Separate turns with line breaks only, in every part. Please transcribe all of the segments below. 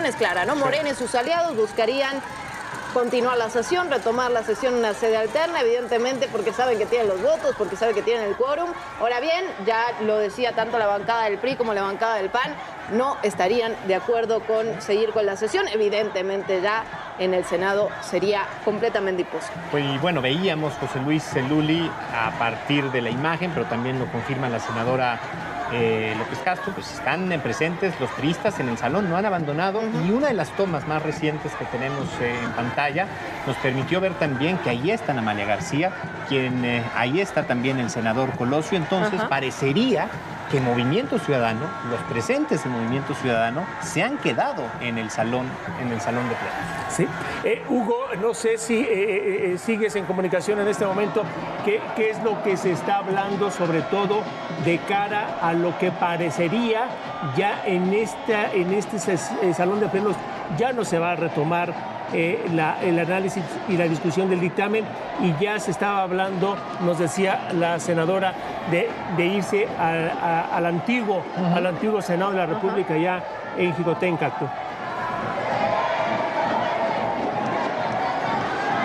intención es clara, ¿no? Morena y sus aliados buscarían continuar la sesión, retomar la sesión en una sede alterna, evidentemente porque saben que tienen los votos, porque saben que tienen el quórum. Ahora bien, ya lo decía tanto la bancada del PRI como la bancada del PAN, no estarían de acuerdo con seguir con la sesión. Evidentemente ya en el Senado sería completamente imposible.
Pues y bueno, veíamos José Luis Luli a partir de la imagen, pero también lo confirma la senadora López Castro, pues están presentes los priistas en el salón, no han abandonado, y una de las tomas más recientes que tenemos en pantalla nos permitió ver también que ahí está Amalia García, ahí está también el senador Colosio. Entonces parecería que Movimiento Ciudadano, los presentes en Movimiento Ciudadano, se han quedado en el salón de plenos.
Sí. Hugo, no sé si sigues en comunicación en este momento. ¿Qué es lo que se está hablando, sobre todo de cara a lo que parecería ya en este salón de plenos ya no se va a retomar el análisis y la discusión del dictamen, y ya se estaba hablando, nos decía la senadora, de irse al antiguo Senado de la República ya en Jicotenca?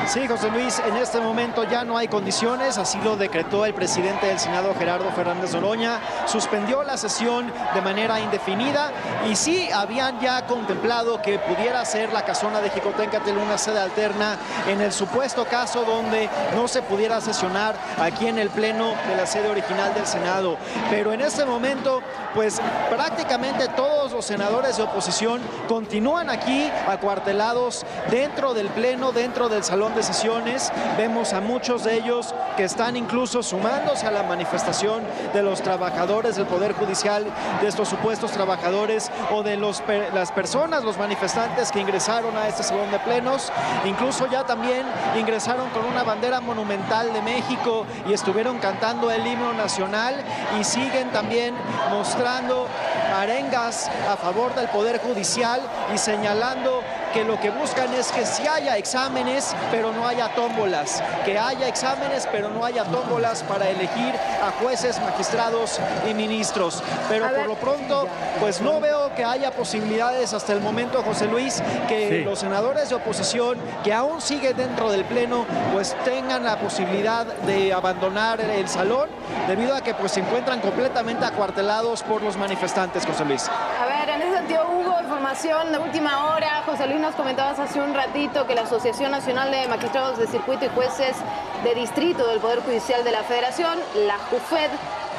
Sí, José Luis, en este momento ya no hay condiciones, así lo decretó el presidente del Senado, Gerardo Fernández Noroña, suspendió la sesión de manera indefinida, y sí habían ya contemplado que pudiera ser la casona de Jicoténcatl una sede alterna en el supuesto caso donde no se pudiera sesionar aquí en el pleno de la sede original del Senado. Pero en este momento, pues prácticamente todos los senadores de oposición continúan aquí acuartelados dentro del pleno, dentro del salón de sesiones. Vemos a muchos de ellos que están incluso sumándose a la manifestación de los trabajadores del Poder Judicial, de estos supuestos trabajadores o de las personas, los manifestantes que ingresaron a este salón de plenos. Incluso ya también ingresaron con una bandera monumental de México y estuvieron cantando el himno nacional, y siguen también mostrando arengas a favor del Poder Judicial y señalando que lo que buscan es que sí haya exámenes, pero no haya tómbolas, que haya exámenes, pero no haya tómbolas para elegir a jueces, magistrados y ministros. Pero por lo pronto, pues no veo que haya posibilidades hasta el momento, José Luis, que los senadores de oposición que aún siguen dentro del pleno, pues tengan la posibilidad de abandonar el salón, debido a que pues se encuentran completamente acuartelados por los manifestantes, José Luis.
A ver, en ese sentido, Hugo, información de última hora. José Luis, nos comentabas hace un ratito que la Asociación Nacional de Magistrados de Circuito y Jueces de Distrito del Poder Judicial de la Federación, la JUFED,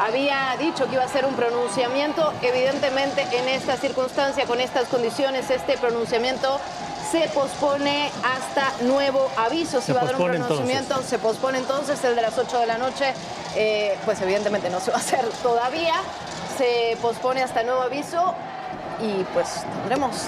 había dicho que iba a hacer un pronunciamiento. Evidentemente, en esta circunstancia, con estas condiciones, este pronunciamiento se pospone hasta nuevo aviso. Si va a dar un pronunciamiento, se pospone entonces. El de las 8 de la noche, pues evidentemente no se va a hacer todavía. Se pospone hasta nuevo aviso. Y pues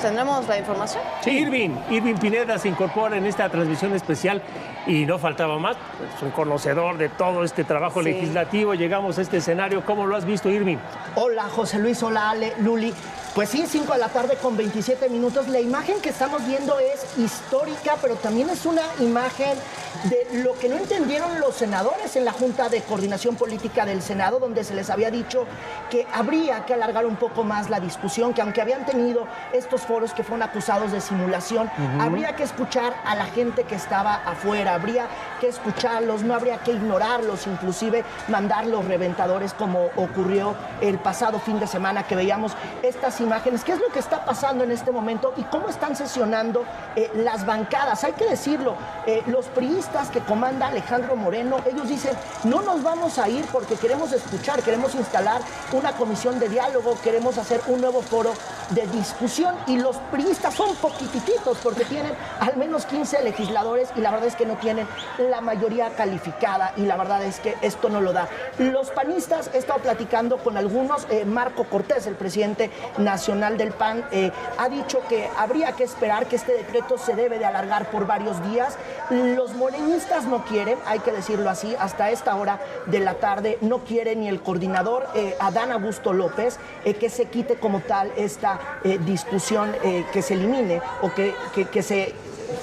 tendremos la información.
Sí, Irving Pineda se incorpora en esta transmisión especial, y no faltaba más, es un conocedor de todo este trabajo legislativo. Llegamos a este escenario. ¿Cómo lo has visto, Irving?
Hola, José Luis, hola, Ale, Luli. Pues sí, 5 de la tarde con 27 minutos. La imagen que estamos viendo es histórica, pero también es una imagen de lo que no entendieron los senadores en la Junta de Coordinación Política del Senado, donde se les había dicho que habría que alargar un poco más la discusión, que aunque habían tenido estos foros que fueron acusados de simulación, habría que escuchar a la gente que estaba afuera, habría que escucharlos, no habría que ignorarlos, inclusive mandar los reventadores, como ocurrió el pasado fin de semana, que veíamos estas imágenes. ¿Qué es lo que está pasando en este momento y cómo están sesionando las bancadas? Hay que decirlo, los priistas que comanda Alejandro Moreno, ellos dicen, no nos vamos a ir porque queremos escuchar, queremos instalar una comisión de diálogo, queremos hacer un nuevo foro de discusión, y los priistas son poquititos porque tienen al menos 15 legisladores y la verdad es que no tienen la mayoría calificada, y la verdad es que esto no lo da. Los panistas, he estado platicando con algunos, Marco Cortés, el presidente nacional del PAN, ha dicho que habría que esperar, que este decreto se debe de alargar por varios días. Los morenistas no quieren, hay que decirlo así, hasta esta hora de la tarde no quiere ni el coordinador Adán Augusto López que se quite como tal esta discusión, que se elimine o que se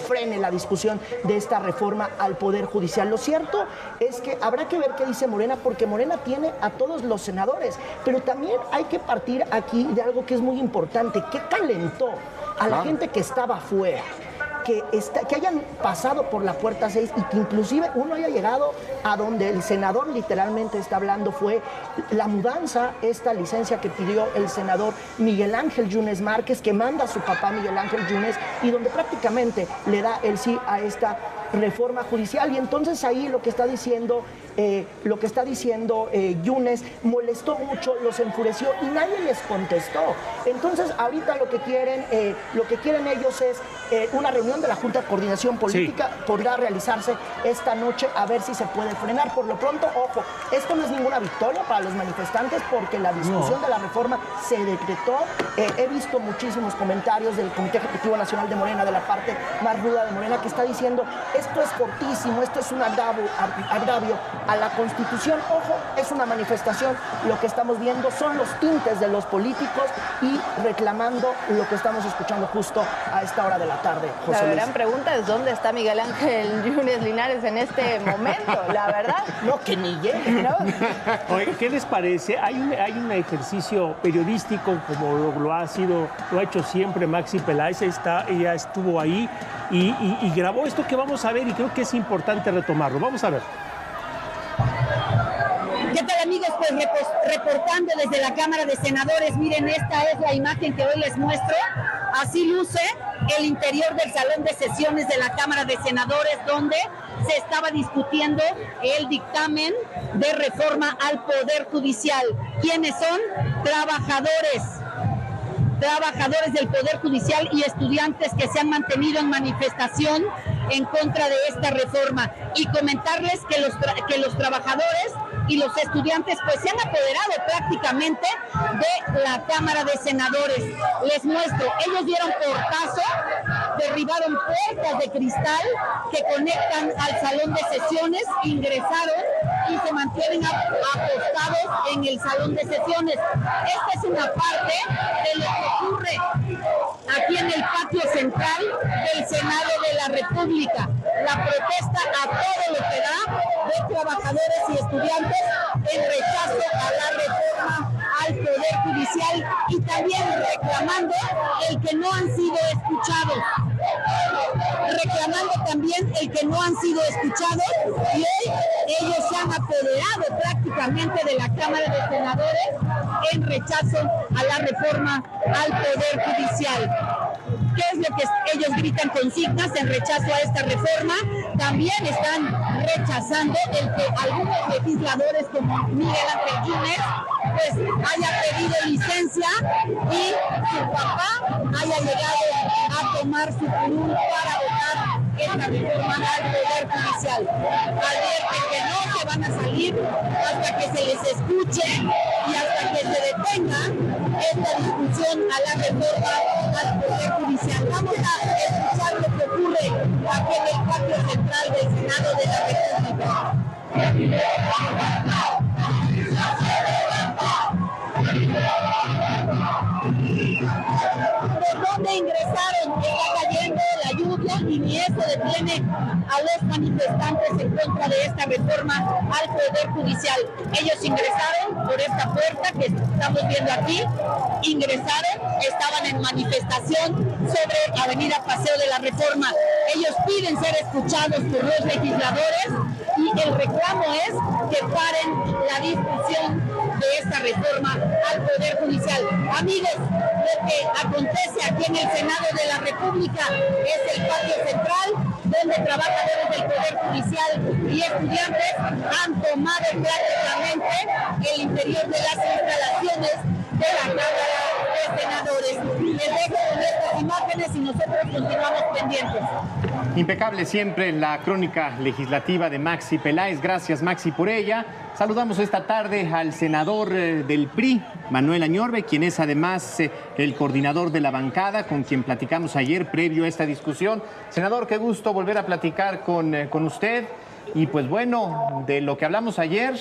frene la discusión de esta reforma al Poder Judicial. Lo cierto es que habrá que ver qué dice Morena, porque Morena tiene a todos los senadores, pero también hay que partir aquí de algo que es muy importante. ¿Qué calentó a la gente que estaba afuera, que hayan pasado por la puerta 6 y que inclusive uno haya llegado a donde el senador literalmente está hablando, fue la mudanza, esta licencia que pidió el senador Miguel Ángel Yunes Márquez, que manda a su papá Miguel Ángel Yunes, y donde prácticamente le da el sí a esta reforma judicial. Y entonces ahí lo que está diciendo Yunes molestó mucho, los enfureció y nadie les contestó. Entonces ahorita lo que quieren ellos es una reunión de la Junta de Coordinación Política, sí. Podrá realizarse esta noche, a ver si se puede frenar. Por lo pronto, ojo, esto no es ninguna victoria para los manifestantes, porque la discusión de la reforma se decretó. He visto muchísimos comentarios del Comité Ejecutivo Nacional de Morena, de la parte más ruda de Morena, que está diciendo: esto es fortísimo, esto es un agravio a la Constitución. Ojo, es una manifestación. Lo que estamos viendo son los tintes de los políticos y reclamando lo que estamos escuchando justo a esta hora de la tarde, José Luis.
La gran pregunta es: ¿dónde está Miguel Ángel Yunes Linares en este momento? La verdad.
No, que ni llegue, ¿no?
Oye, ¿qué les parece? Hay un ejercicio periodístico, como lo ha hecho siempre Maxi Peláez. Ella estuvo ahí y grabó esto que vamos a ver, y creo que es importante retomarlo. Vamos a ver.
¿Qué tal, amigos? Pues reportando desde la Cámara de Senadores. Miren, esta es la imagen que hoy les muestro. Así luce el interior del salón de sesiones de la Cámara de Senadores, donde se estaba discutiendo el dictamen de reforma al Poder Judicial. ¿Quiénes son? Trabajadores del Poder Judicial y estudiantes que se han mantenido en manifestación en contra de esta reforma. Y comentarles que los trabajadores y los estudiantes pues se han apoderado prácticamente de la Cámara de Senadores. Les muestro, ellos dieron portazo, derribaron puertas de cristal que conectan al salón de sesiones, ingresaron y se mantienen apostados en el salón de sesiones. Esta es una parte de lo que ocurre aquí en el patio central del Senado de la República. La protesta a todo lo que da de trabajadores y estudiantes en rechazo a la reforma al Poder Judicial, y también reclamando el que no han sido escuchados. Y hoy ellos se han apoderado prácticamente de la Cámara de Senadores en rechazo a la reforma al Poder Judicial. ¿Qué es lo que ellos gritan? Consignas en rechazo a esta reforma. También están rechazando el que algunos legisladores como Miguel Ángel Yunes pues haya pedido licencia y su papá haya llegado a tomar su curul para votar esta reforma al Poder Judicial. Advierten que no se van a salir hasta que se les escuche y hasta que se detenga esta discusión a la reforma al Poder Judicial. Vamos a escuchar lo que ocurre aquí en el patio central del Senado de la República. ¿Por dónde ingresaron? Está cayendo la lluvia y ni eso detiene a los manifestantes en contra de esta reforma al Poder Judicial. Ellos ingresaron por esta puerta que estamos viendo aquí, estaban en manifestación sobre Avenida Paseo de la Reforma. Ellos piden ser escuchados por los legisladores y el reclamo es que paren la discusión de esta reforma al Poder Judicial. Amigos, lo que acontece aquí en el Senado de la República es el patio central, donde trabajadores del Poder Judicial y estudiantes han tomado prácticamente el interior de las instalaciones de la Cámara de Senadores. Les dejo con estas imágenes y nosotros continuamos pendientes.
Impecable siempre la crónica legislativa de Maxi Peláez. Gracias, Maxi, por ella. Saludamos esta tarde al senador del PRI, Manuel Añorbe, quien es además el coordinador de la bancada, con quien platicamos ayer previo a esta discusión. Senador, qué gusto volver a platicar con usted. Y pues bueno, de lo que hablamos ayer,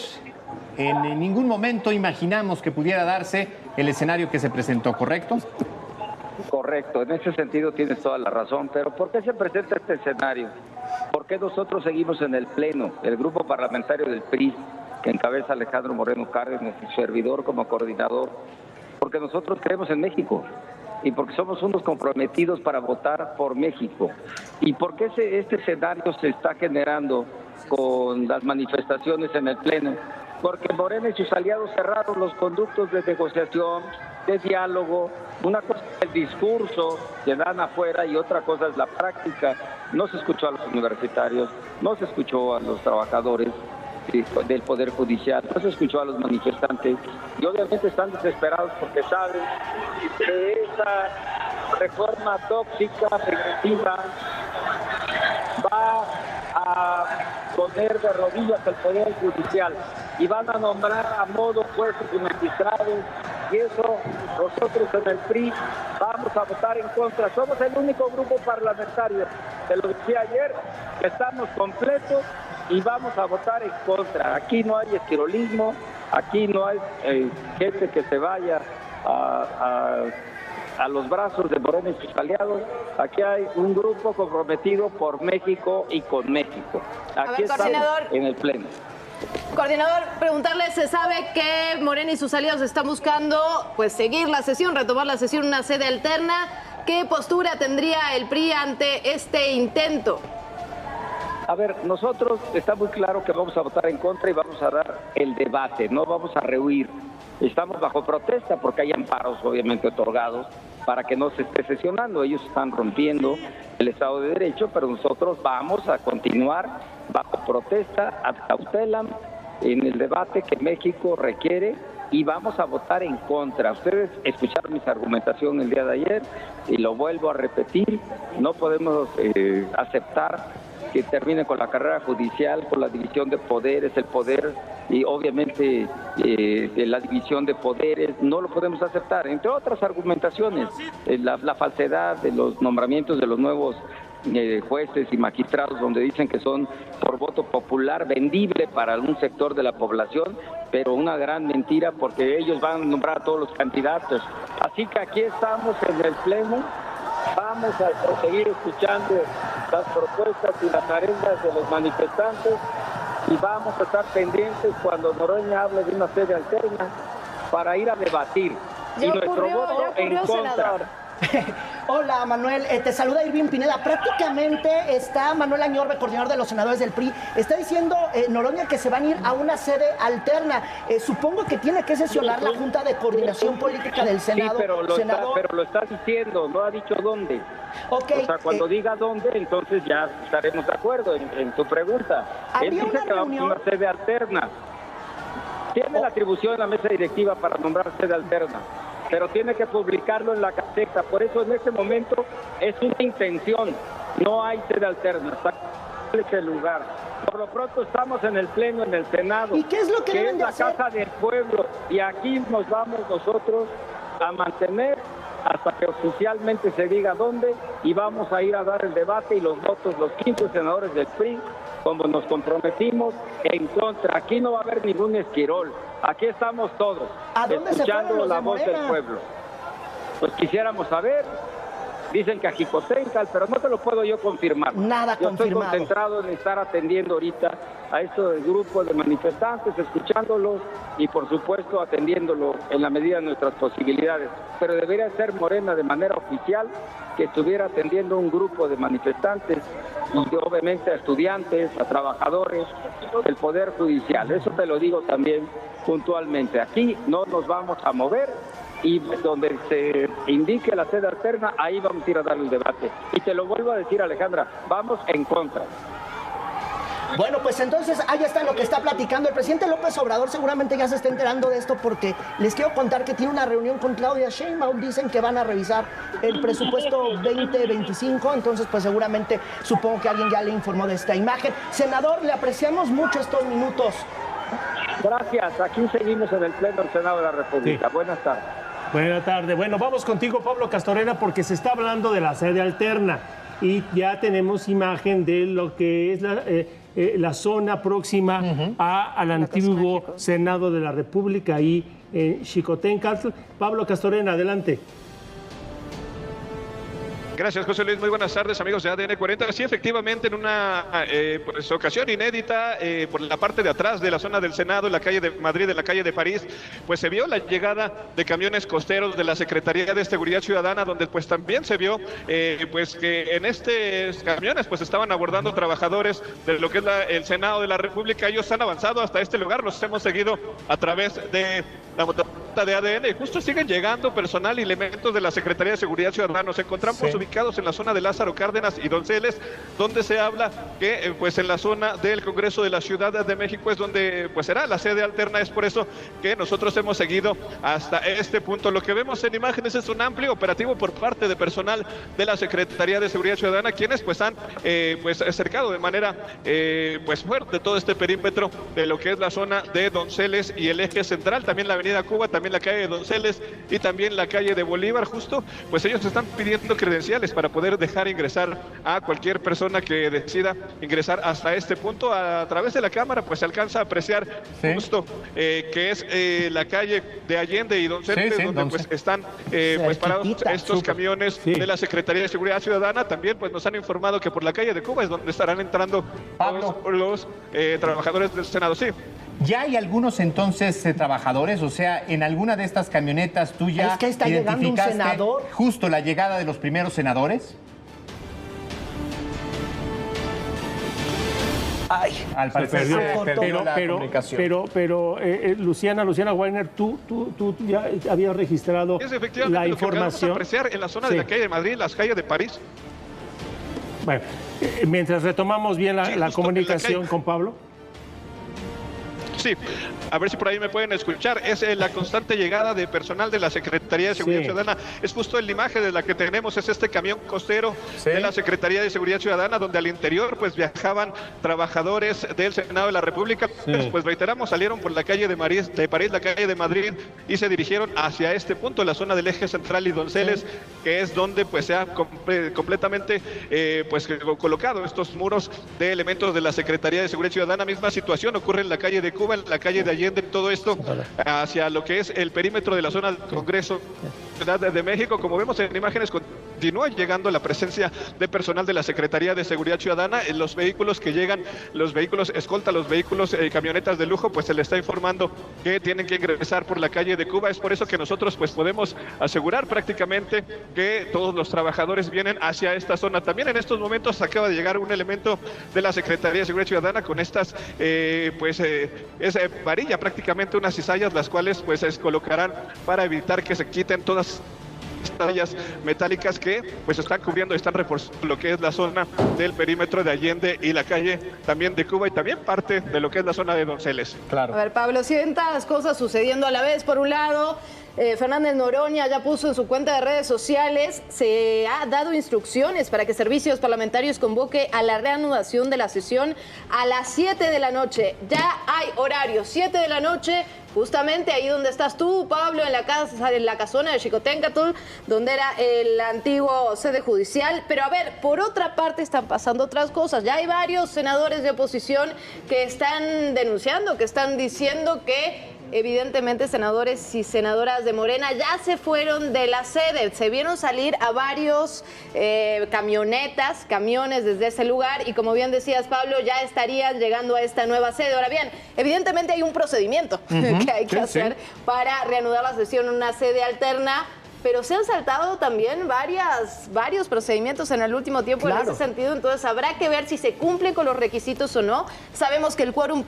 en ningún momento imaginamos que pudiera darse el escenario que se presentó, ¿correcto?
Correcto, en ese sentido tienes toda la razón, pero ¿por qué se presenta este escenario? ¿Por qué nosotros seguimos en el Pleno, el grupo parlamentario del PRI, que encabeza Alejandro Moreno Cárdenas, su servidor como coordinador? Porque nosotros creemos en México, y porque somos unos comprometidos para votar por México. ¿Y por qué este escenario se está generando con las manifestaciones en el Pleno? Porque Morena y sus aliados cerraron los conductos de negociación, de diálogo. Una cosa es el discurso que dan afuera y otra cosa es la práctica. No se escuchó a los universitarios, no se escuchó a los trabajadores del Poder Judicial, no se escuchó a los manifestantes y obviamente están desesperados porque saben que esa reforma tóxica, regresiva, va a poner de rodillas al Poder Judicial y van a nombrar a modo jueces y magistrados, y eso nosotros en el PRI vamos a votar en contra. Somos el único grupo parlamentario, te lo decía ayer, que estamos completos y vamos a votar en contra. Aquí no hay esquirolismo, aquí no hay gente que se vaya a los brazos de Morena y sus aliados. Aquí hay un grupo comprometido por México y con México. Aquí estamos en el Pleno.
Coordinador, preguntarle, se sabe que Morena y sus aliados están buscando pues seguir la sesión, retomar la sesión, una sede alterna. ¿Qué postura tendría el PRI ante este intento?
A ver, nosotros está muy claro que vamos a votar en contra y vamos a dar el debate, no vamos a rehuir. Estamos bajo protesta porque hay amparos obviamente otorgados para que no se esté sesionando. Ellos están rompiendo el Estado de Derecho, pero nosotros vamos a continuar bajo protesta ad cautelam en el debate que México requiere y vamos a votar en contra. Ustedes escucharon mis argumentación el día de ayer y lo vuelvo a repetir. No podemos aceptar que termine con la carrera judicial, con la división de poderes, el poder y obviamente la división de poderes, no lo podemos aceptar. Entre otras argumentaciones, la falsedad de los nombramientos de los nuevos jueces y magistrados, donde dicen que son por voto popular, vendible para algún sector de la población, pero una gran mentira porque ellos van a nombrar a todos los candidatos. Así que aquí estamos en el Pleno. Vamos a seguir escuchando las propuestas y las arengas de los manifestantes y vamos a estar pendientes cuando Noroña hable de una sede alterna para ir a debatir. Y nuestro voto en contra.
Senador.
Hola Manuel, te saluda Irving Pineda. Prácticamente está Manuel Añorbe, coordinador de los senadores del PRI, está diciendo Noroña que se van a ir a una sede alterna. Supongo que tiene que sesionar la Junta de Coordinación Política del Senado.
Sí, pero lo está diciendo, no ha dicho dónde.
Okay,
o sea, cuando diga dónde, entonces ya estaremos de acuerdo en tu pregunta. Él dice que vamos a una sede alterna. Tiene la atribución en la mesa directiva para nombrar sede alterna, pero tiene que publicarlo en la Gaceta. Por eso en este momento es una intención, no hay sede alterna, está en ese lugar. Por lo pronto estamos en el Pleno, en el Senado,
¿y qué es lo que
es la Casa del Pueblo, y aquí nos vamos nosotros a mantener hasta que oficialmente se diga dónde, y vamos a ir a dar el debate y los votos, los 15 senadores del PRI, como nos comprometimos, en contra. Aquí no va a haber ningún esquirol. Aquí estamos todos, escuchando la voz del pueblo. Pues quisiéramos saber, dicen que a Jicotencal, pero no te lo puedo yo confirmar.
Nada
yo
confirmado.
Estoy concentrado en estar atendiendo ahorita a estos grupos de manifestantes, escuchándolos y por supuesto atendiéndolo en la medida de nuestras posibilidades. Pero debería ser Morena de manera oficial que estuviera atendiendo un grupo de manifestantes y obviamente a estudiantes, a trabajadores del Poder Judicial. Eso te lo digo también puntualmente. Aquí no nos vamos a mover y donde se indique la sede alterna, ahí vamos a ir a dar el debate. Y te lo vuelvo a decir, Alejandra, vamos en contra.
Bueno, pues entonces ahí está lo que está platicando el presidente López Obrador. Seguramente ya se está enterando de esto porque les quiero contar que tiene una reunión con Claudia Sheinbaum. Dicen que van a revisar el presupuesto 2025, entonces pues seguramente supongo que alguien ya le informó de esta imagen. Senador, le apreciamos mucho estos minutos.
Gracias, aquí seguimos en el Pleno del Senado de la República. Sí. Buenas tardes.
Buenas tardes. Bueno, vamos contigo, Pablo Castorena, porque se está hablando de la sede alterna y ya tenemos imagen de lo que es la zona próxima al antiguo Senado de la República, ahí en Xicoténcatl. Pablo Castorena, adelante.
Gracias, José Luis. Muy buenas tardes, amigos de ADN 40. Sí, efectivamente, en una pues, ocasión inédita, por la parte de atrás de la zona del Senado, en la calle de Madrid, en la calle de París, pues se vio la llegada de camiones costeros de la Secretaría de Seguridad Ciudadana, donde pues también se vio pues que en estos camiones pues estaban abordando trabajadores de lo que es el Senado de la República. Ellos han avanzado hasta este lugar, los hemos seguido a través de la motocicleta de ADN, y justo siguen llegando personal y elementos de la Secretaría de Seguridad Ciudadana. Nos encontramos ubicados en la zona de Lázaro Cárdenas y Donceles, donde se habla que pues en la zona del Congreso de la Ciudad de México es donde pues será la sede alterna. Es por eso que nosotros hemos seguido hasta este punto. Lo que vemos en imágenes es un amplio operativo por parte de personal de la Secretaría de Seguridad Ciudadana, quienes pues han pues acercado de manera pues fuerte todo este perímetro de lo que es la zona de Donceles y el eje central, también la avenida Cuba, también la calle de Donceles y también la calle de Bolívar. Justo pues ellos están pidiendo credenciales para poder dejar ingresar a cualquier persona que decida ingresar hasta este punto. A través de la cámara pues se alcanza a apreciar justo que es la calle de Allende y Donceles, donde pues están pues parados estos camiones de la Secretaría de Seguridad Ciudadana. También pues nos han informado que por la calle de Cuba es donde estarán entrando los trabajadores del Senado. Sí.
¿Ya hay algunos entonces trabajadores? O sea, en alguna de estas camionetas tú ya
es que está llegando un senador.
Justo la llegada de los primeros senadores.
Ay,
al parecer se perdió la comunicación.
Pero Luciana Weiner, tú ya habías registrado la información.
Lo que vamos a apreciar en la zona de la calle de Madrid, las calles de París.
Bueno, mientras retomamos bien la comunicación con Pablo.
Sí, a ver si por ahí me pueden escuchar. Es la constante llegada de personal de la Secretaría de Seguridad Ciudadana. Es justo en la imagen de la que tenemos, es este camión costero de la Secretaría de Seguridad Ciudadana, donde al interior pues viajaban trabajadores del Senado de la República. Pues reiteramos, salieron por la calle de París, la calle de Madrid, y se dirigieron hacia este punto, la zona del eje central y Donceles, que es donde pues se ha completamente pues colocado estos muros de elementos de la Secretaría de Seguridad Ciudadana. Misma situación ocurre en la calle de Cuba, en la calle de Allende, todo esto hacia lo que es el perímetro de la zona del Congreso de México. Como vemos en imágenes, continúa llegando la presencia de personal de la Secretaría de Seguridad Ciudadana. En los vehículos que llegan, los vehículos escolta, los vehículos camionetas de lujo, pues se le está informando que tienen que ingresar por la calle de Cuba. Es por eso que nosotros pues podemos asegurar prácticamente que todos los trabajadores vienen hacia esta zona. También en estos momentos acaba de llegar un elemento de la Secretaría de Seguridad Ciudadana con estas es varilla, prácticamente unas cizallas, las cuales pues se colocarán para evitar que se quiten todas estas vallas metálicas que pues están cubriendo, están reforzando lo que es la zona del perímetro de Allende y la calle también de Cuba, y también parte de lo que es la zona de Donceles.
Claro.
A ver, Pablo, cientas cosas sucediendo a la vez. Por un lado, Fernández Noroña ya puso en su cuenta de redes sociales, se ha dado instrucciones para que Servicios Parlamentarios convoque a la reanudación de la sesión a las 7 de la noche. Ya hay horario, 7 de la noche, justamente ahí donde estás tú, Pablo, en la casona de Xicoténcatl, donde era el antiguo sede judicial. Pero a ver, por otra parte están pasando otras cosas. Ya hay varios senadores de oposición que están denunciando, que están diciendo que evidentemente senadores y senadoras de Morena ya se fueron de la sede. Se vieron salir a varios camiones desde ese lugar, y como bien decías, Pablo, ya estarían llegando a esta nueva sede. Ahora bien, evidentemente hay un procedimiento que hay que hacer para reanudar la sesión en una sede alterna, pero se han saltado también varios procedimientos en el último tiempo en ese sentido. Entonces habrá que ver si se cumplen con los requisitos o no. Sabemos que el quórum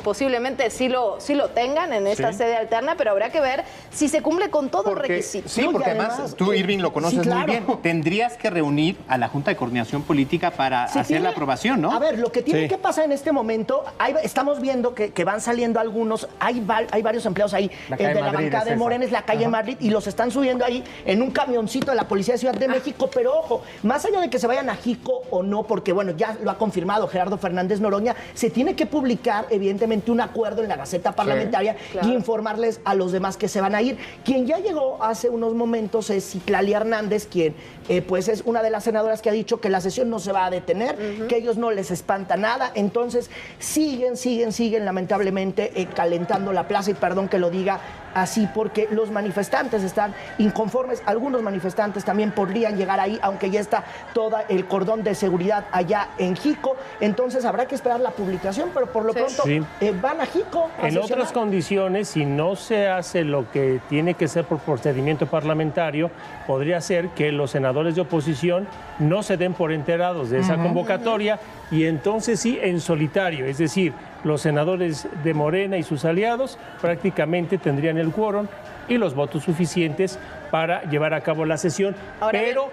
posiblemente sí lo tengan en esta sede alterna, pero habrá que ver si se cumple con todos los requisitos.
Sí, porque además tú, Irving, lo conoces muy bien. Tendrías que reunir a la Junta de Coordinación Política para hacer la aprobación, ¿no?
A ver, lo que tiene que pasar en este momento, estamos viendo que van saliendo algunos, hay varios empleados ahí, de la bancada de Morena, es la calle Madrid, y los están subiendo ahí en un camioncito de la Policía de Ciudad de México. Pero ojo, más allá de que se vayan a Jico o no, porque bueno, ya lo ha confirmado Gerardo Fernández Noroña, se tiene que publicar evidentemente un acuerdo en la Gaceta Parlamentaria y informarles a los demás que se van a ir. Quien ya llegó hace unos momentos es Citlali Hernández, quien pues es una de las senadoras que ha dicho que la sesión no se va a detener, que ellos no les espanta nada. Entonces siguen lamentablemente calentando la plaza, y perdón que lo diga así, porque los manifestantes están inconformes. Algunos manifestantes también podrían llegar ahí, aunque ya está todo el cordón de seguridad allá en Jico. Entonces habrá que esperar la publicación, pero por lo pronto van a Jico a
En otras condiciones, si no se hace lo que tiene que ser por procedimiento parlamentario, podría ser que los senadores de oposición no se den por enterados de esa convocatoria, y entonces sí, en solitario, es decir, los senadores de Morena y sus aliados prácticamente tendrían el quórum y los votos suficientes para llevar a cabo la sesión, pero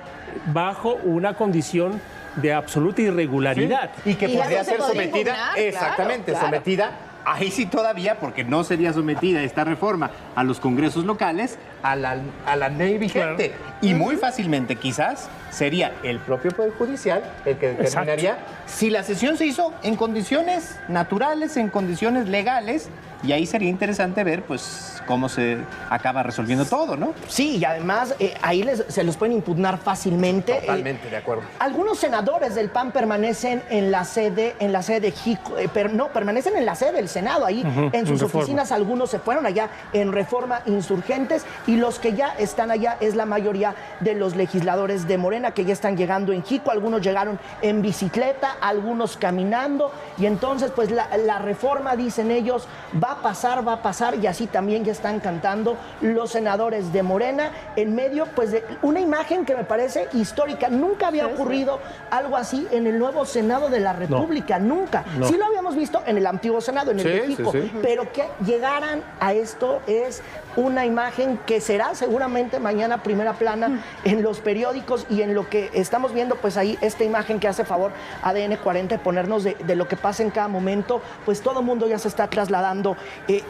bajo una condición de absoluta irregularidad.
Sí, y que podría ser sometida,
impugnar,
exactamente,
claro.
sometida, ahí sí todavía, porque no sería sometida esta reforma a los congresos locales, a la ley vigente. Claro. Y muy fácilmente quizás sería el propio Poder Judicial el que determinaría si la sesión se hizo en condiciones naturales, en condiciones legales, y ahí sería interesante ver pues cómo se acaba resolviendo todo, ¿no?
Sí, y además ahí se los pueden impugnar fácilmente.
Totalmente, de acuerdo.
Algunos senadores del PAN permanecen en la sede de Jico, pero no, permanecen en la sede del Senado, ahí en sus oficinas. Algunos se fueron allá en Reforma Insurgentes, y los que ya están allá es la mayoría de los legisladores de Morena que ya están llegando en Jico. Algunos llegaron en bicicleta, algunos caminando, y entonces pues la reforma, dicen ellos, va a pasar, y así también ya están cantando los senadores de Morena en medio pues de una imagen que me parece histórica. Nunca había ocurrido algo así en el nuevo Senado de la República, nunca. Sí lo habíamos visto en el antiguo Senado, en el de Jico, pero que llegaran a esto es una imagen que será seguramente mañana primera plana en los periódicos, y en lo que estamos viendo pues ahí esta imagen que hace favor ADN 40 de ponernos de lo que pasa en cada momento. Pues todo el mundo ya se está trasladando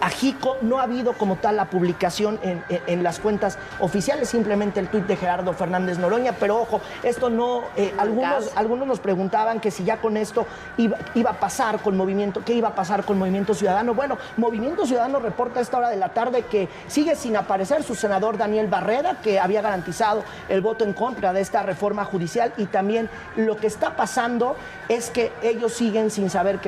a Jico. No ha habido como tal la publicación en las cuentas oficiales, simplemente el tuit de Gerardo Fernández Noroña, pero ojo, esto no, algunos nos preguntaban que si ya con esto iba a pasar con Movimiento, ¿qué iba a pasar con Movimiento Ciudadano? Bueno, Movimiento Ciudadano reporta a esta hora de la tarde que sigue sin aparecer su senador Daniel Barrera, que había garantizado el voto en contra de esta reforma judicial, y también lo que está pasando es que ellos siguen sin saber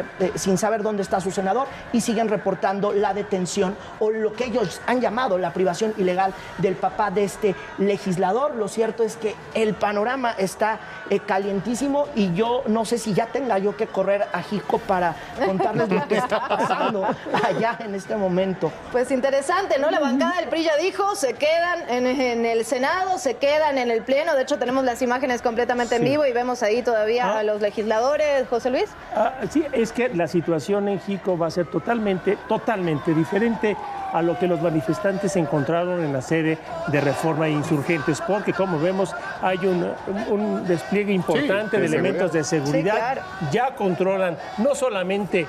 dónde está su senador, y siguen reportando la detención o lo que ellos han llamado la privación ilegal del papá de este legislador. Lo cierto es que el panorama está calientísimo, y yo no sé si ya tenga yo que correr a Jico para contarles lo que está pasando allá en este momento.
Pues interesante, ¿no? La bancada del PRI ya dijo, se quedan en el Senado, se quedan en el Pleno. De hecho, tenemos las imágenes completamente en vivo y vemos ahí todavía a los legisladores. José Luis.
Sí, es que la situación en Jico va a ser totalmente diferente a lo que los manifestantes encontraron en la sede de Reforma e Insurgentes, porque como vemos hay un despliegue importante de elementos de seguridad.
Sí, claro.
Ya controlan no solamente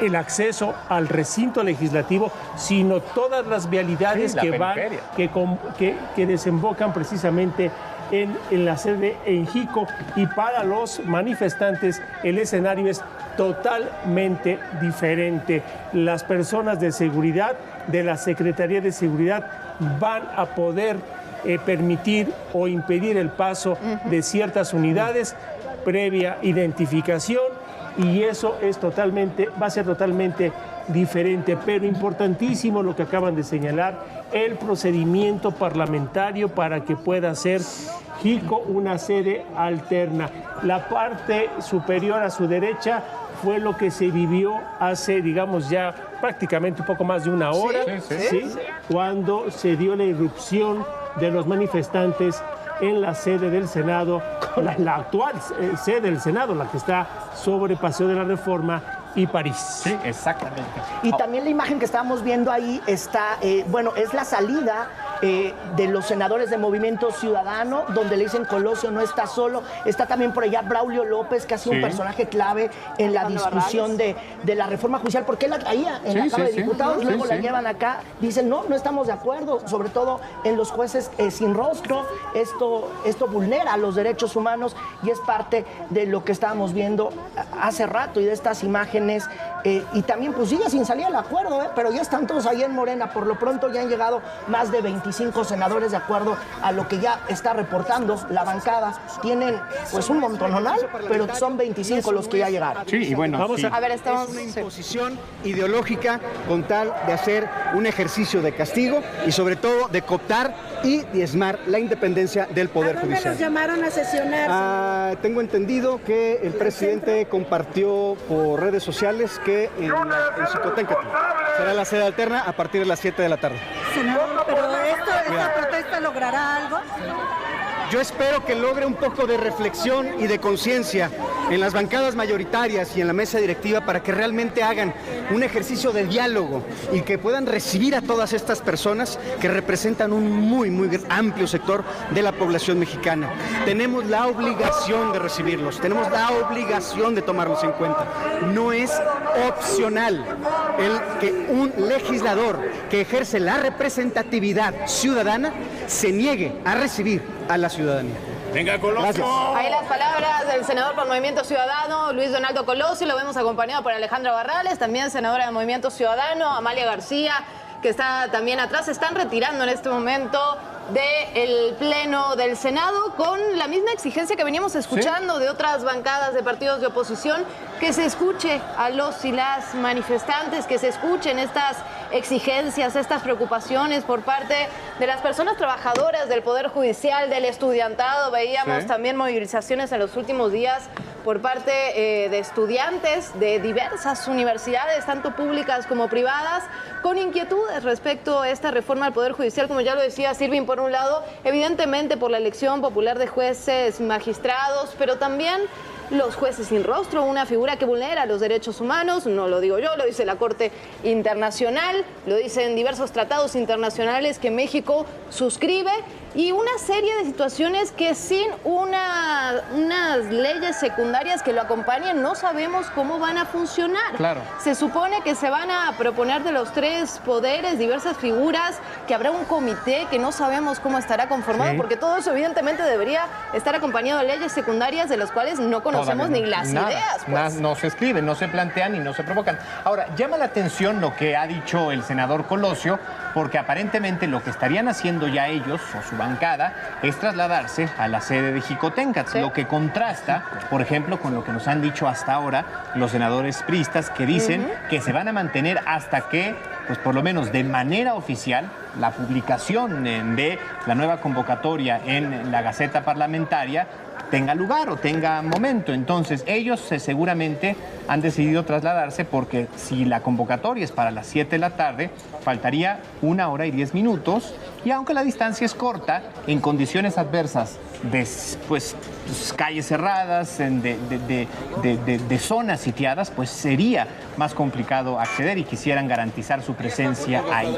el acceso al recinto legislativo, sino todas las vialidades que desembocan precisamente en la sede en Jico, y para los manifestantes el escenario es totalmente diferente. Las personas de seguridad de la Secretaría de Seguridad van a poder permitir o impedir el paso de ciertas unidades previa identificación, y eso va a ser totalmente diferente. Pero importantísimo lo que acaban de señalar, el procedimiento parlamentario para que pueda ser Jico una sede alterna. La parte superior a su derecha fue lo que se vivió hace, digamos, ya prácticamente un poco más de una hora, cuando se dio la irrupción de los manifestantes en la sede del Senado, la actual sede del Senado, la que está sobre Paseo de la Reforma y París.
Sí, exactamente.
Y también la imagen que estábamos viendo ahí está, es la salida de los senadores de Movimiento Ciudadano, donde le dicen Colosio no está solo. Está también por allá Braulio López, que ha sido un personaje clave en la discusión de la reforma judicial, porque él ahí en la Cámara de Diputados, luego la llevan acá, dicen no estamos de acuerdo, sobre todo en los jueces sin rostro. Esto vulnera los derechos humanos, y es parte de lo que estábamos viendo hace rato, y de estas imágenes. Y también pues sigue sin salir el acuerdo, pero ya están todos ahí en Morena. Por lo pronto ya han llegado más de 20 25 senadores de acuerdo a lo que ya está reportando la bancada. Tienen pues un montononal, pero son 25 los que ya llegaron.
Sí, y bueno,
Vamos
sí.
a
ver, estamos...
Es una imposición ideológica con tal de hacer un ejercicio de castigo y sobre todo de cooptar y diezmar la independencia del Poder Judicial.
¿Los llamaron a sesionar?
Tengo entendido que el presidente compartió por redes sociales que en Xicoténcatl será la sede alterna a partir de las 7 de la tarde.
Senador, pero ¿esta protesta logrará algo?
Yo espero que logre un poco de reflexión y de conciencia en las bancadas mayoritarias y en la mesa directiva para que realmente hagan un ejercicio de diálogo y que puedan recibir a todas estas personas que representan un muy amplio sector de la población mexicana. Tenemos la obligación de recibirlos, tenemos la obligación de tomarlos en cuenta. No es opcional el que un legislador que ejerce la representatividad ciudadana se niegue a recibir a la ciudadanía.
Venga, Colosio.
Ahí las palabras del senador por Movimiento Ciudadano, Luis Donaldo Colosio. Lo vemos acompañado por Alejandra Barrales, también senadora de Movimiento Ciudadano, Amalia García, que está también atrás. Se están retirando en este momento del Pleno del Senado con la misma exigencia que veníamos escuchando de otras bancadas de partidos de oposición, que se escuche a los y las manifestantes, que se escuchen estas exigencias, estas preocupaciones por parte de las personas trabajadoras del Poder Judicial, del estudiantado. Veíamos también movilizaciones en los últimos días por parte de estudiantes de diversas universidades, tanto públicas como privadas, con inquietudes respecto a esta reforma al Poder Judicial, como ya lo decía Sirvin, por un lado, evidentemente por la elección popular de jueces, magistrados, pero también los jueces sin rostro, una figura que vulnera los derechos humanos. No lo digo yo, lo dice la Corte Internacional, lo dicen diversos tratados internacionales que México suscribe, y una serie de situaciones que sin unas leyes secundarias que lo acompañen no sabemos cómo van a funcionar.
Claro.
Se supone que se van a proponer de los tres poderes diversas figuras, que habrá un comité que no sabemos cómo estará conformado, porque todo eso evidentemente debería estar acompañado de leyes secundarias de las cuales no conocemos ni las ideas. Pues.
No se escriben, no se plantean y no se provocan. Ahora, llama la atención lo que ha dicho el senador Colosio, porque aparentemente lo que estarían haciendo ya ellos, o su bancada, es trasladarse a la sede de Xicoténcatl, lo que contrasta, por ejemplo, con lo que nos han dicho hasta ahora los senadores priistas, que dicen que se van a mantener hasta que, pues por lo menos de manera oficial, la publicación de la nueva convocatoria en la Gaceta Parlamentaria tenga lugar o tenga momento. Entonces ellos seguramente han decidido trasladarse, porque si la convocatoria es para las 7 de la tarde, faltaría 1 hora y 10 minutos, y aunque la distancia es corta, en condiciones adversas de calles cerradas, de zonas sitiadas, pues sería más complicado acceder, y quisieran garantizar su presencia ahí.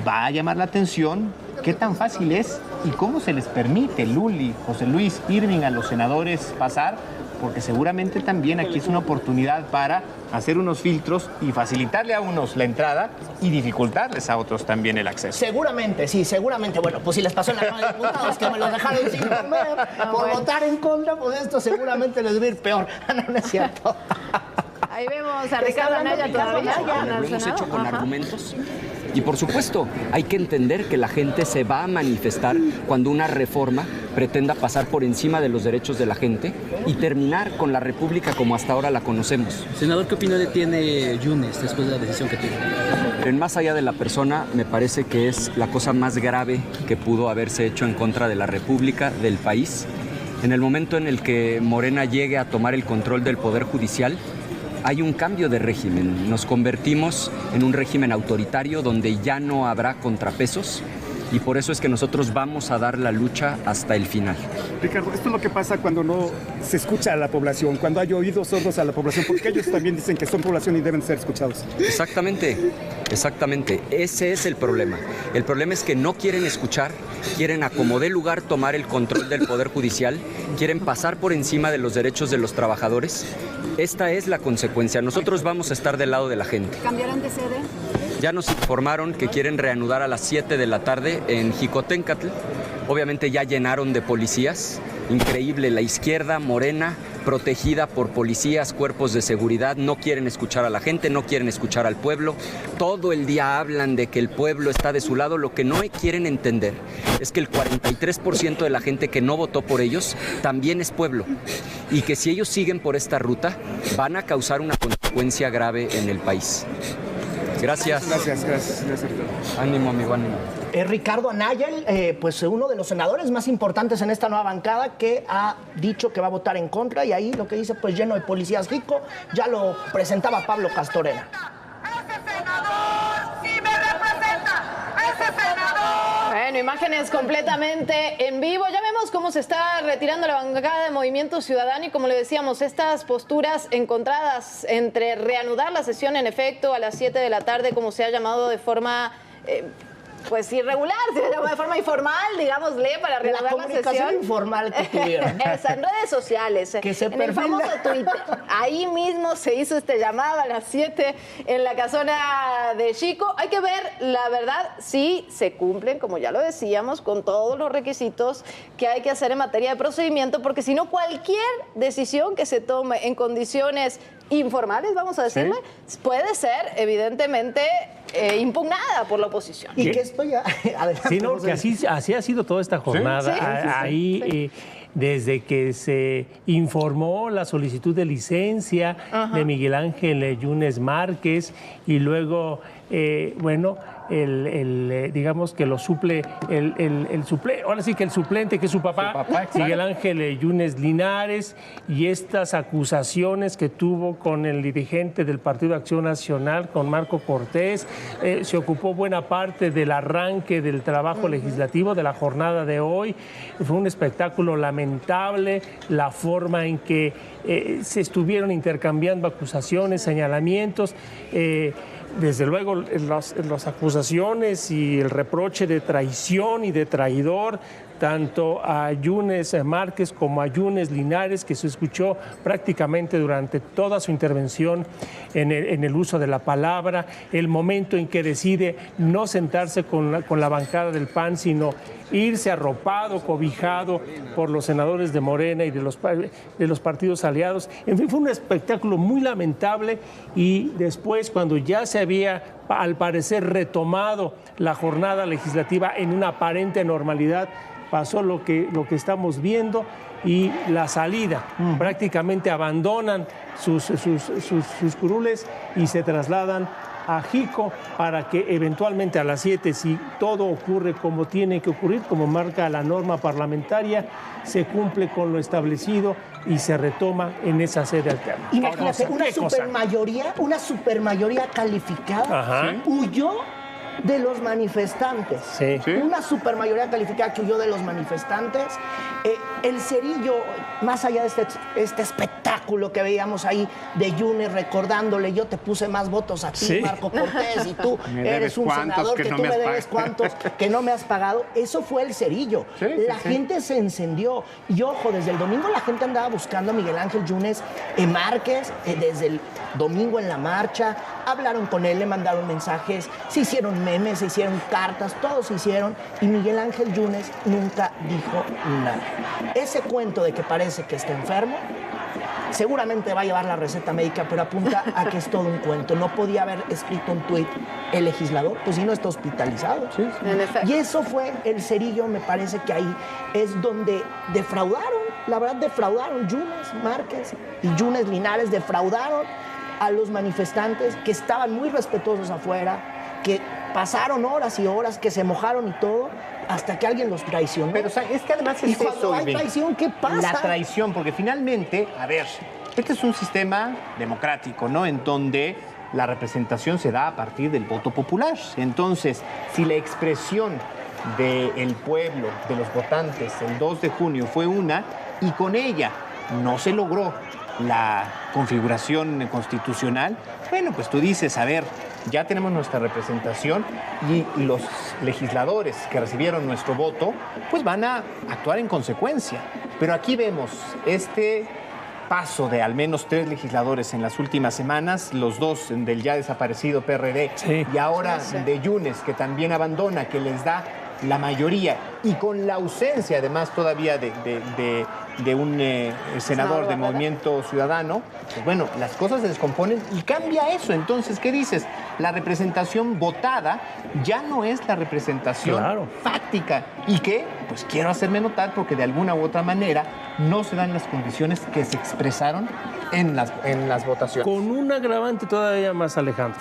Va a llamar la atención qué tan fácil es y cómo se les permite, Luli, José Luis, Irving, a los senadores pasar, porque seguramente también aquí es una oportunidad para hacer unos filtros y facilitarle a unos la entrada y dificultarles a otros también el acceso.
Seguramente, sí, seguramente. Bueno, pues si les pasó en la Cámara de Diputados que me los dejaron sin comer por votar en contra, pues esto seguramente les va a ir peor. No es cierto.
Ahí vemos a Ricardo Anaya todavía.
Lo hemos hecho con argumentos. Y por supuesto, hay que entender que la gente se va a manifestar cuando una reforma pretenda pasar por encima de los derechos de la gente y terminar con la República como hasta ahora la conocemos.
Senador, ¿qué opinión tiene Yunes después de la decisión que tuvo?
En más allá de la persona, me parece que es la cosa más grave que pudo haberse hecho en contra de la República, del país. En el momento en el que Morena llegue a tomar el control del Poder Judicial, hay un cambio de régimen. Nos convertimos en un régimen autoritario donde ya no habrá contrapesos, y por eso es que nosotros vamos a dar la lucha hasta el final.
Ricardo, esto es lo que pasa cuando no se escucha a la población, cuando hay oídos sordos a la población, porque ellos también dicen que son población y deben ser escuchados.
Exactamente. Ese es el problema. El problema es que no quieren escuchar, quieren a como dé lugar tomar el control del Poder Judicial, quieren pasar por encima de los derechos de los trabajadores. Esta es la consecuencia. Nosotros vamos a estar del lado de la gente.
¿Cambiarán de sede?
Ya nos informaron que quieren reanudar a las 7 de la tarde en Xicoténcatl. Obviamente ya llenaron de policías. Increíble, la izquierda, Morena, protegida por policías, cuerpos de seguridad, no quieren escuchar a la gente, no quieren escuchar al pueblo. Todo el día hablan de que el pueblo está de su lado. Lo que no quieren entender es que el 43% de la gente que no votó por ellos también es pueblo, y que si ellos siguen por esta ruta van a causar una consecuencia grave en el país. Gracias.
Gracias.
Ánimo, amigo, ánimo.
Ricardo Anaya, pues uno de los senadores más importantes en esta nueva bancada, que ha dicho que va a votar en contra, y ahí lo que dice, pues lleno de policías rico, ya lo presentaba Pablo Castorena.
¡Ese senador sí me representa! ¡Ese senador! Bueno, imágenes completamente en vivo. Ya vemos cómo se está retirando la bancada de Movimiento Ciudadano y, como le decíamos, estas posturas encontradas entre reanudar la sesión en efecto a las 7 de la tarde, como se ha llamado de forma... pues irregular, se le llama de forma informal, digámosle, para reanudar la
comunicación
sesión.
Informal que tuvieron.
Esa, en redes sociales.
Que se
en el famoso Twitter. Ahí mismo se hizo este llamado a las 7 en la casona de Xico. Hay que ver, la verdad, si se cumplen, como ya lo decíamos, con todos los requisitos que hay que hacer en materia de procedimiento, porque si no, cualquier decisión que se tome en condiciones informales, vamos a decirle, puede ser, evidentemente, impugnada por la oposición.
Y que esto ya... Adelante,
sí, no, que así ha sido toda esta jornada.
Sí.
Ahí, desde que se informó la solicitud de licencia de Miguel Ángel Yunes Márquez, y luego, digamos que lo suple ahora sí que el suplente, que es su papá Miguel Ángel Yunes Linares, y estas acusaciones que tuvo con el dirigente del Partido Acción Nacional, con Marco Cortés. Se ocupó buena parte del arranque del trabajo legislativo de la jornada de hoy. Fue un espectáculo lamentable la forma en que se estuvieron intercambiando acusaciones, señalamientos. Desde luego, las acusaciones y el reproche de traición y de traidor, tanto a Yunes Márquez como a Yunes Linares, que se escuchó prácticamente durante toda su intervención en el uso de la palabra, el momento en que decide no sentarse con la bancada del PAN, sino irse arropado, cobijado por los senadores de Morena y de los partidos aliados. En fin, fue un espectáculo muy lamentable, y después, cuando ya se había, al parecer, retomado la jornada legislativa en una aparente normalidad, pasó lo que estamos viendo, y la salida. Prácticamente abandonan sus curules y se trasladan a Xico para que eventualmente a las 7, si todo ocurre como tiene que ocurrir, como marca la norma parlamentaria, se cumple con lo establecido y se retoma en esa sede alterna.
Imagínate, una supermayoría calificada huyó de los manifestantes.
Sí.
Una supermayoría calificada que huyó de los manifestantes. El cerillo, más allá de este espectáculo que veíamos ahí de Yunes recordándole, yo te puse más votos a ti, Marco Cortés, y tú eres un senador que tú me debes cuántos que no me has pagado. Eso fue el cerillo. La gente se encendió. Y ojo, desde el domingo la gente andaba buscando a Miguel Ángel Yunes Márquez, desde el domingo en la marcha. Hablaron con él, le mandaron mensajes, se hicieron memes, se hicieron cartas, todos se hicieron, y Miguel Ángel Yunes nunca dijo nada. Ese cuento de que parece que está enfermo, seguramente va a llevar la receta médica, pero apunta a que es todo un cuento. No podía haber escrito un tuit el legislador, pues si no está hospitalizado. Y eso fue el cerillo. Me parece que ahí es donde defraudaron, la verdad defraudaron Yunes Márquez y Yunes Linares, defraudaron a los manifestantes que estaban muy respetuosos afuera, que pasaron horas y horas, que se mojaron y todo, hasta que alguien los traicionó.
Pero, o sea, es que además es
cuando hay traición, ¿qué pasa?
La traición, porque finalmente, a ver, este es un sistema democrático, ¿no? En donde la representación se da a partir del voto popular. Entonces, si la expresión del pueblo, de los votantes, el 2 de junio fue una, y con ella no se logró la configuración constitucional, bueno, pues tú dices, a ver, ya tenemos nuestra representación y los legisladores que recibieron nuestro voto, pues van a actuar en consecuencia. Pero aquí vemos este paso de al menos 3 legisladores en las últimas semanas, los 2 del ya desaparecido PRD y ahora de Yunes, que también abandona, que les da la mayoría y con la ausencia además todavía de un senador de Movimiento Ciudadano, pues bueno, las cosas se descomponen y cambia eso. Entonces, ¿qué dices? La representación votada ya no es la representación fáctica. ¿Y qué? Pues quiero hacerme notar porque de alguna u otra manera no se dan las condiciones que se expresaron en las votaciones.
Con un agravante todavía más, Alejandro,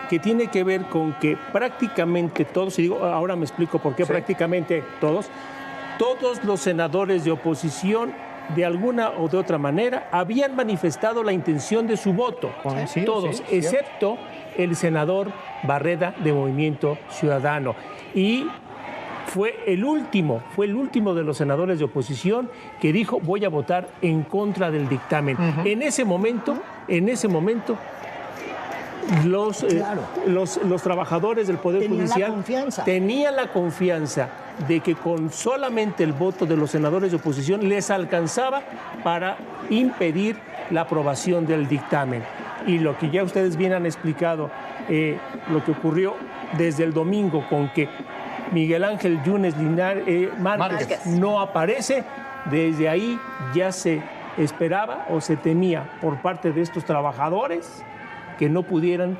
que tiene que ver con que prácticamente todos, y digo, ahora me explico por qué prácticamente todos los senadores de oposición, de alguna o de otra manera, habían manifestado la intención de su voto. Todos, excepto el senador Barreda de Movimiento Ciudadano. Y fue el último de los senadores de oposición que dijo voy a votar en contra del dictamen. En ese momento, los trabajadores del Poder Judicial tenían la confianza de que con solamente el voto de los senadores de oposición les alcanzaba para impedir la aprobación del dictamen. Y lo que ya ustedes bien han explicado, lo que ocurrió desde el domingo con que Miguel Ángel Yunes Márquez no aparece, desde ahí ya se esperaba o se temía por parte de estos trabajadores que no pudieran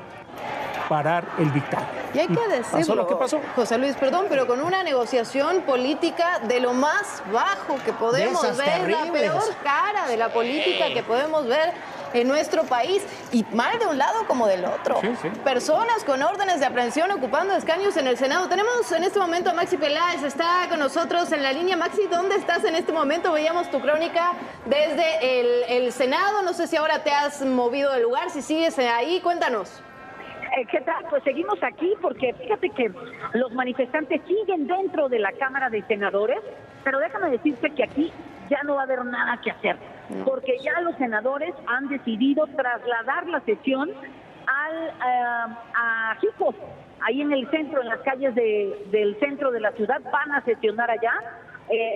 parar el dictamen.
Y hay que decirlo,
pasó lo que pasó.
José Luis, perdón, pero con una negociación política de lo más bajo que podemos ver, la peor cara de la política que podemos ver en nuestro país, y mal de un lado como del otro. Personas con órdenes de aprehensión ocupando escaños en el Senado. Tenemos en este momento a Maxi Peláez, está con nosotros en la línea. Maxi, ¿dónde estás en este momento? Veíamos tu crónica desde el Senado, no sé si ahora te has movido del lugar, si sigues ahí, cuéntanos.
¿Qué tal? Pues seguimos aquí porque fíjate que los manifestantes siguen dentro de la Cámara de Senadores, pero déjame decirte que aquí ya no va a haber nada que hacer, porque ya los senadores han decidido trasladar la sesión a Jico, ahí en el centro, en las calles del centro de la ciudad, van a sesionar allá.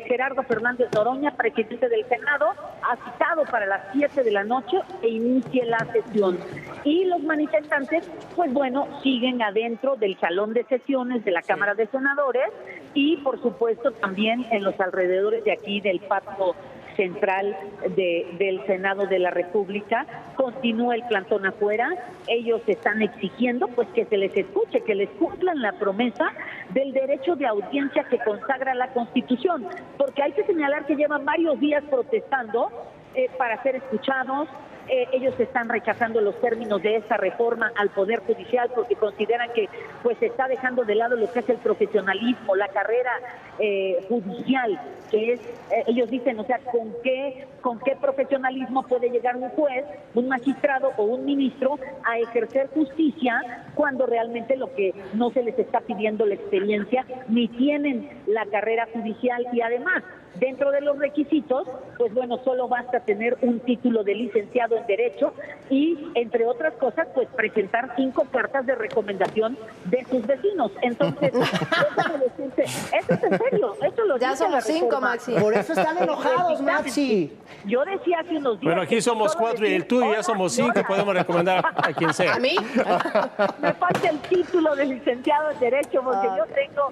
Gerardo Fernández Noroña, presidente del Senado, ha citado para las 7 de la noche e inicie la sesión. Y los manifestantes, pues bueno, siguen adentro del salón de sesiones de la Cámara de Senadores y, por supuesto, también en los alrededores de aquí del patio central del Senado de la República. Continúa el plantón afuera. Ellos están exigiendo pues que se les escuche, que les cumplan la promesa del derecho de audiencia que consagra la Constitución, porque hay que señalar que llevan varios días protestando para ser escuchados. Ellos están rechazando los términos de esta reforma al Poder Judicial porque consideran que pues se está dejando de lado lo que es el profesionalismo, la carrera judicial, que es, ellos dicen, o sea, ¿con qué profesionalismo puede llegar un juez, un magistrado o un ministro a ejercer justicia cuando realmente lo que no se les está pidiendo la experiencia ni tienen la carrera judicial? Y además, dentro de los requisitos, pues bueno, solo basta tener un título de licenciado en Derecho y, entre otras cosas, pues presentar 5 cartas de recomendación de sus vecinos. Entonces, eso es en serio, eso lo
ya somos 5, Maxi.
Por eso están enojados, Maxi.
Yo decía hace unos días...
Bueno, aquí somos 4 y el tuyo ya somos 5, podemos recomendar a quien sea.
¿A mí?
Me falta el título de licenciado en Derecho porque yo tengo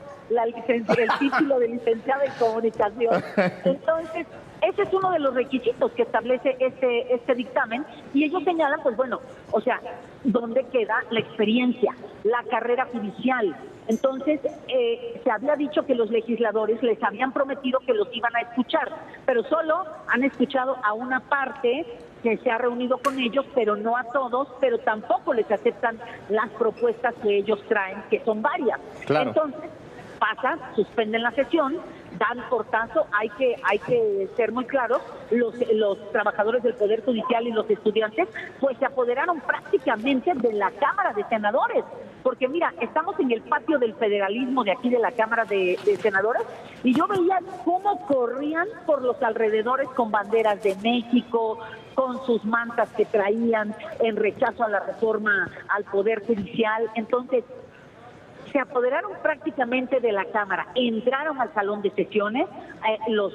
el título de licenciado en Comunicación. Entonces, ese es uno de los requisitos que establece este dictamen y ellos señalan, pues bueno, o sea, ¿dónde queda la experiencia, la carrera judicial? Entonces, se había dicho que los legisladores les habían prometido que los iban a escuchar, pero solo han escuchado a una parte que se ha reunido con ellos, pero no a todos, pero tampoco les aceptan las propuestas que ellos traen, que son varias.
Claro.
Entonces, pasan, suspenden la sesión, dan portazo. Hay que ser muy claros, los trabajadores del Poder Judicial y los estudiantes pues se apoderaron prácticamente de la Cámara de Senadores, porque mira, estamos en el patio del federalismo de aquí de la Cámara de Senadores y yo veía cómo corrían por los alrededores con banderas de México, con sus mantas que traían en rechazo a la reforma al Poder Judicial. Entonces, se apoderaron prácticamente de la Cámara, entraron al salón de sesiones, los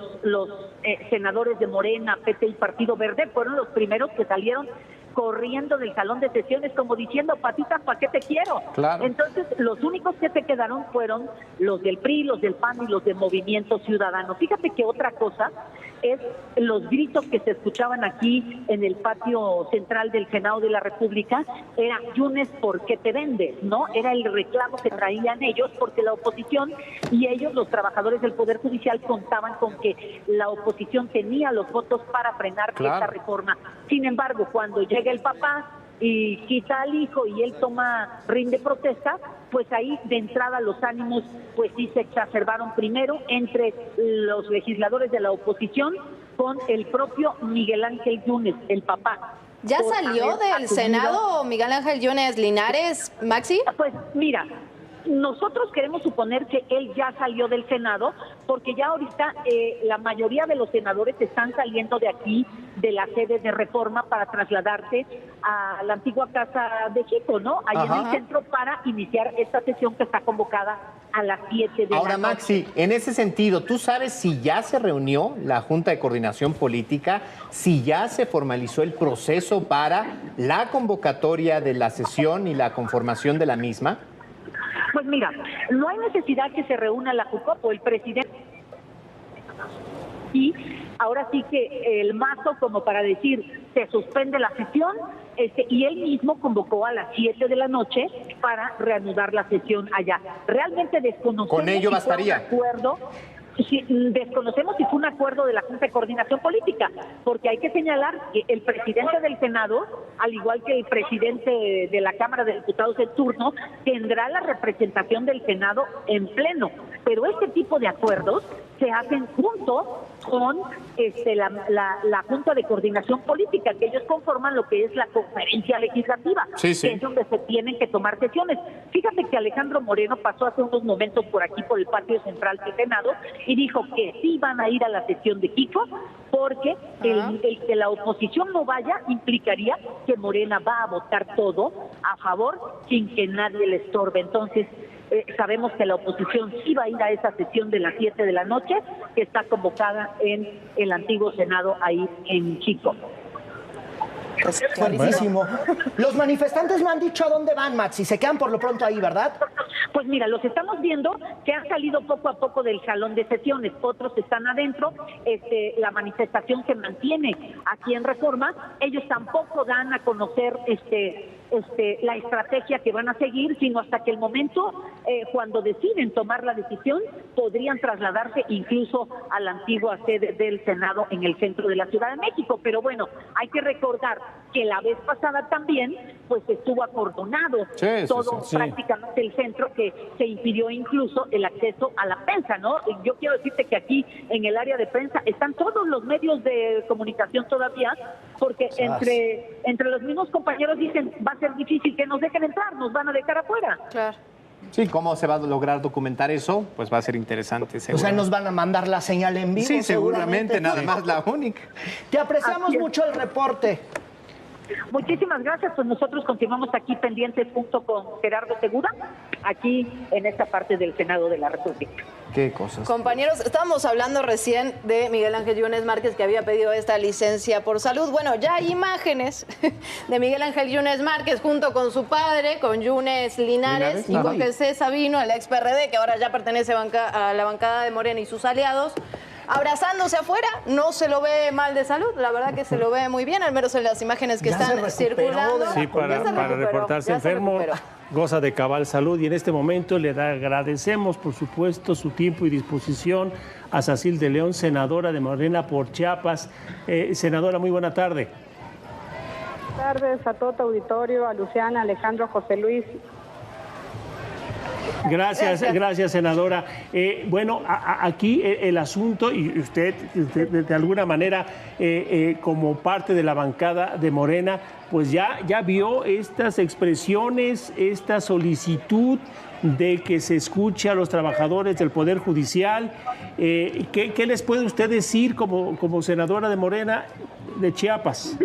senadores de Morena, PT y Partido Verde fueron los primeros que salieron corriendo del salón de sesiones como diciendo, patitas, ¿para qué te quiero?
Claro.
Entonces, los únicos que se quedaron fueron los del PRI, los del PAN y los del Movimiento Ciudadano. Fíjate que otra cosa es los gritos que se escuchaban aquí en el patio central del Senado de la República, era Yunes, ¿por qué te vendes? ¿No? Era el reclamo que traían ellos, porque la oposición y ellos, los trabajadores del Poder Judicial, contaban con que la oposición tenía los votos para frenar esta reforma. Sin embargo, cuando llega el papá y quita al hijo y él rinde protesta, pues ahí de entrada los ánimos pues sí se exacerbaron primero entre los legisladores de la oposición con el propio Miguel Ángel Yunes, el papá.
¿Ya salió del Senado Miguel Ángel Yunes Linares, Maxi?
Pues mira, nosotros queremos suponer que él ya salió del Senado, porque ya ahorita la mayoría de los senadores están saliendo de aquí, de la sede de Reforma, para trasladarse a la antigua Casa de Chico, ¿no? Ahí en el centro, para iniciar esta sesión que está convocada a las 7 de la noche.
Ahora, Maxi, en ese sentido, ¿tú sabes si ya se reunió la Junta de Coordinación Política, si ya se formalizó el proceso para la convocatoria de la sesión y la conformación de la misma?
Pues mira, no hay necesidad que se reúna la Jucopo, el presidente. Y ahora sí que el mazo como para decir, se suspende la sesión, y él mismo convocó a las 7 de la noche para reanudar la sesión allá. Realmente desconocemos.
Con ello bastaría.
Si fue un acuerdo. Desconocemos si fue un acuerdo de la Junta de Coordinación Política, porque hay que señalar que el presidente del Senado, al igual que el presidente de la Cámara de Diputados en turno, tendrá la representación del Senado en pleno, pero este tipo de acuerdos se hacen junto con la Junta de Coordinación Política, que ellos conforman lo que es la conferencia legislativa, que es donde se tienen que tomar sesiones. Fíjate que Alejandro Moreno pasó hace unos momentos por aquí, por el patio central del Senado, y dijo que sí van a ir a la sesión de Kiko, porque el que la oposición no vaya implicaría que Morena va a votar todo a favor sin que nadie le estorbe. Entonces, sabemos que la oposición sí va a ir a esa sesión de las 7 de la noche, que está convocada en el antiguo Senado ahí en Chico.
Es clarísimo. Los manifestantes no han dicho a dónde van, Maxi. Se quedan por lo pronto ahí, ¿verdad?
Pues mira, los estamos viendo que han salido poco a poco del salón de sesiones. Otros están adentro. La manifestación se mantiene aquí en Reforma. Ellos tampoco dan a conocer la estrategia que van a seguir, sino hasta que el momento, cuando deciden tomar la decisión, podrían trasladarse incluso a la antigua sede del Senado en el centro de la Ciudad de México. Pero bueno, hay que recordar que la vez pasada también pues estuvo acordonado prácticamente el centro, que se impidió incluso el acceso a la prensa, ¿no? Yo quiero decirte que aquí en el área de prensa están todos los medios de comunicación todavía, porque entre los mismos compañeros dicen, va a ser difícil que nos dejen entrar, nos van a dejar afuera.
Claro.
Sí, ¿cómo se va a lograr documentar eso? Pues va a ser interesante.
O sea, nos van a mandar la señal en vivo.
Sí, seguramente, nada más la única.
Te apreciamos mucho el reporte.
Muchísimas gracias, pues nosotros continuamos aquí pendientes junto con Gerardo Segura, aquí en esta parte del Senado de la República.
Qué cosas.
Compañeros, estábamos hablando recién de Miguel Ángel Yunes Márquez, que había pedido esta licencia por salud. Bueno, ya hay imágenes de Miguel Ángel Yunes Márquez junto con su padre, con Yunes Linares y con Jesús Sabino, el ex PRD, que ahora ya pertenece a la bancada de Morena y sus aliados, abrazándose afuera. No se lo ve mal de salud, la verdad que se lo ve muy bien, al menos en las imágenes que están circulando.
Sí, para reportarse enfermo, goza de cabal salud, y en este momento le agradecemos, por supuesto, su tiempo y disposición a Sacil de León, senadora de Morena por Chiapas. Senadora, muy buena tarde.
Buenas tardes a todo tu auditorio, a Luciana, Alejandro, José Luis.
Gracias, senadora. Bueno, aquí el asunto, y usted de alguna manera, como parte de la bancada de Morena, pues ya vio estas expresiones, esta solicitud de que se escuche a los trabajadores del Poder Judicial. ¿Qué les puede usted decir como senadora de Morena de Chiapas?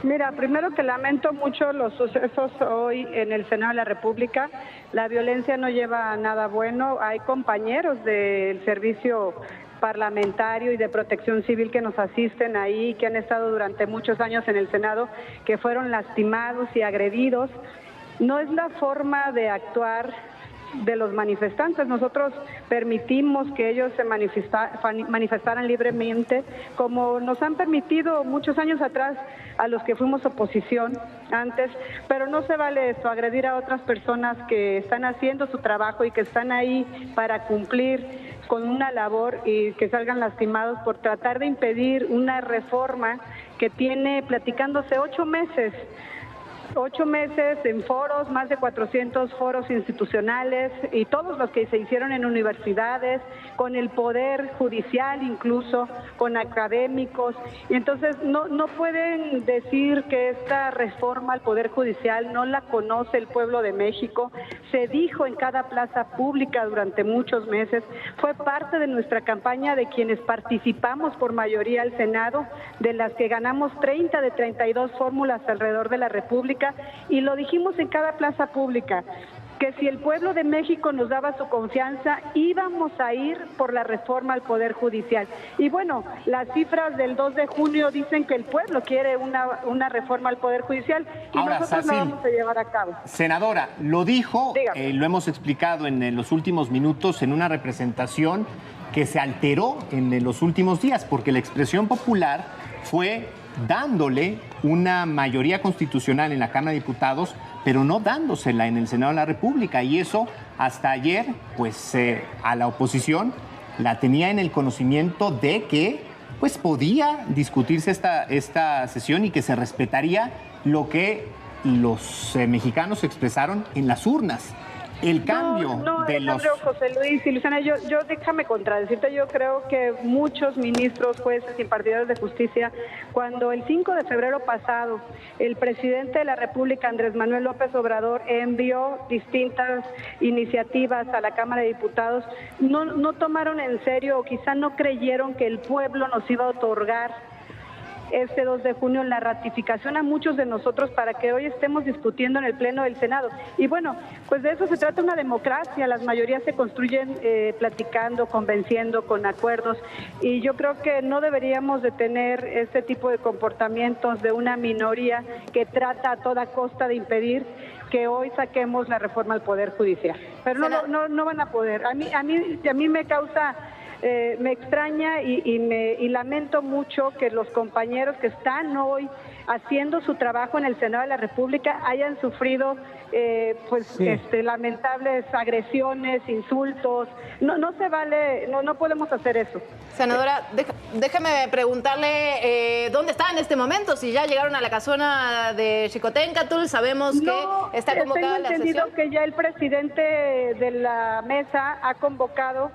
Mira, primero que lamento mucho los sucesos hoy en el Senado de la República. La violencia no lleva a nada bueno. Hay compañeros del servicio parlamentario y de Protección Civil que nos asisten ahí, que han estado durante muchos años en el Senado, que fueron lastimados y agredidos. No es la forma de actuar de los manifestantes. Nosotros permitimos que ellos se manifestaran libremente, como nos han permitido muchos años atrás a los que fuimos oposición antes, pero no se vale esto, agredir a otras personas que están haciendo su trabajo y que están ahí para cumplir con una labor y que salgan lastimados por tratar de impedir una reforma que tiene platicándose 8 meses. 8 meses en foros, más de 400 foros institucionales y todos los que se hicieron en universidades, con el Poder Judicial incluso, con académicos. Y entonces no pueden decir que esta reforma al Poder Judicial no la conoce el pueblo de México. Se dijo en cada plaza pública durante muchos meses. Fue parte de nuestra campaña de quienes participamos por mayoría al Senado, de las que ganamos 30 de 32 fórmulas alrededor de la República. Y lo dijimos en cada plaza pública, que si el pueblo de México nos daba su confianza, íbamos a ir por la reforma al Poder Judicial. Y bueno, las cifras del 2 de junio dicen que el pueblo quiere una reforma al Poder Judicial y
ahora,
nosotros
Sacil,
lo vamos a llevar a cabo.
Senadora, lo dijo, lo hemos explicado en los últimos minutos, en una representación que se alteró en los últimos días, porque la expresión popular fue dándole una mayoría constitucional en la Cámara de Diputados, pero no dándosela en el Senado de la República. Y eso, hasta ayer, pues a la oposición la tenía en el conocimiento de que pues podía discutirse esta sesión y que se respetaría lo que los mexicanos expresaron en las urnas. El cambio de los...
José Luis y Luciana, yo déjame contradecirte, yo creo que muchos ministros, jueces y partidarios de justicia, cuando el 5 de febrero pasado el presidente de la República, Andrés Manuel López Obrador, envió distintas iniciativas a la Cámara de Diputados, no tomaron en serio o quizá no creyeron que el pueblo nos iba a otorgar este 2 de junio la ratificación a muchos de nosotros para que hoy estemos discutiendo en el Pleno del Senado. Y bueno, pues de eso se trata una democracia, las mayorías se construyen platicando, convenciendo, con acuerdos, y yo creo que no deberíamos de tener este tipo de comportamientos de una minoría que trata a toda costa de impedir que hoy saquemos la reforma al Poder Judicial. Pero no van a poder. A mí me causa... me extraña y lamento mucho que los compañeros que están hoy haciendo su trabajo en el Senado de la República hayan sufrido lamentables agresiones, insultos. No se vale, no podemos hacer eso.
Senadora, déjeme preguntarle dónde está en este momento, si ya llegaron a la casona de Xicoténcatl, sabemos que está convocada la sesión.
Tengo entendido que ya el presidente de la mesa ha convocado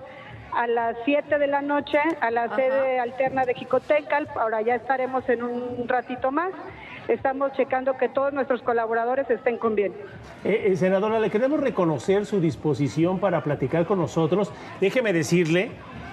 a las 7 de la noche a la sede alterna de Xicoténcatl. Ahora ya estaremos en un ratito más. Estamos checando que todos nuestros colaboradores estén con bien.
Senadora, le queremos reconocer su disposición para platicar con nosotros. Déjeme decirle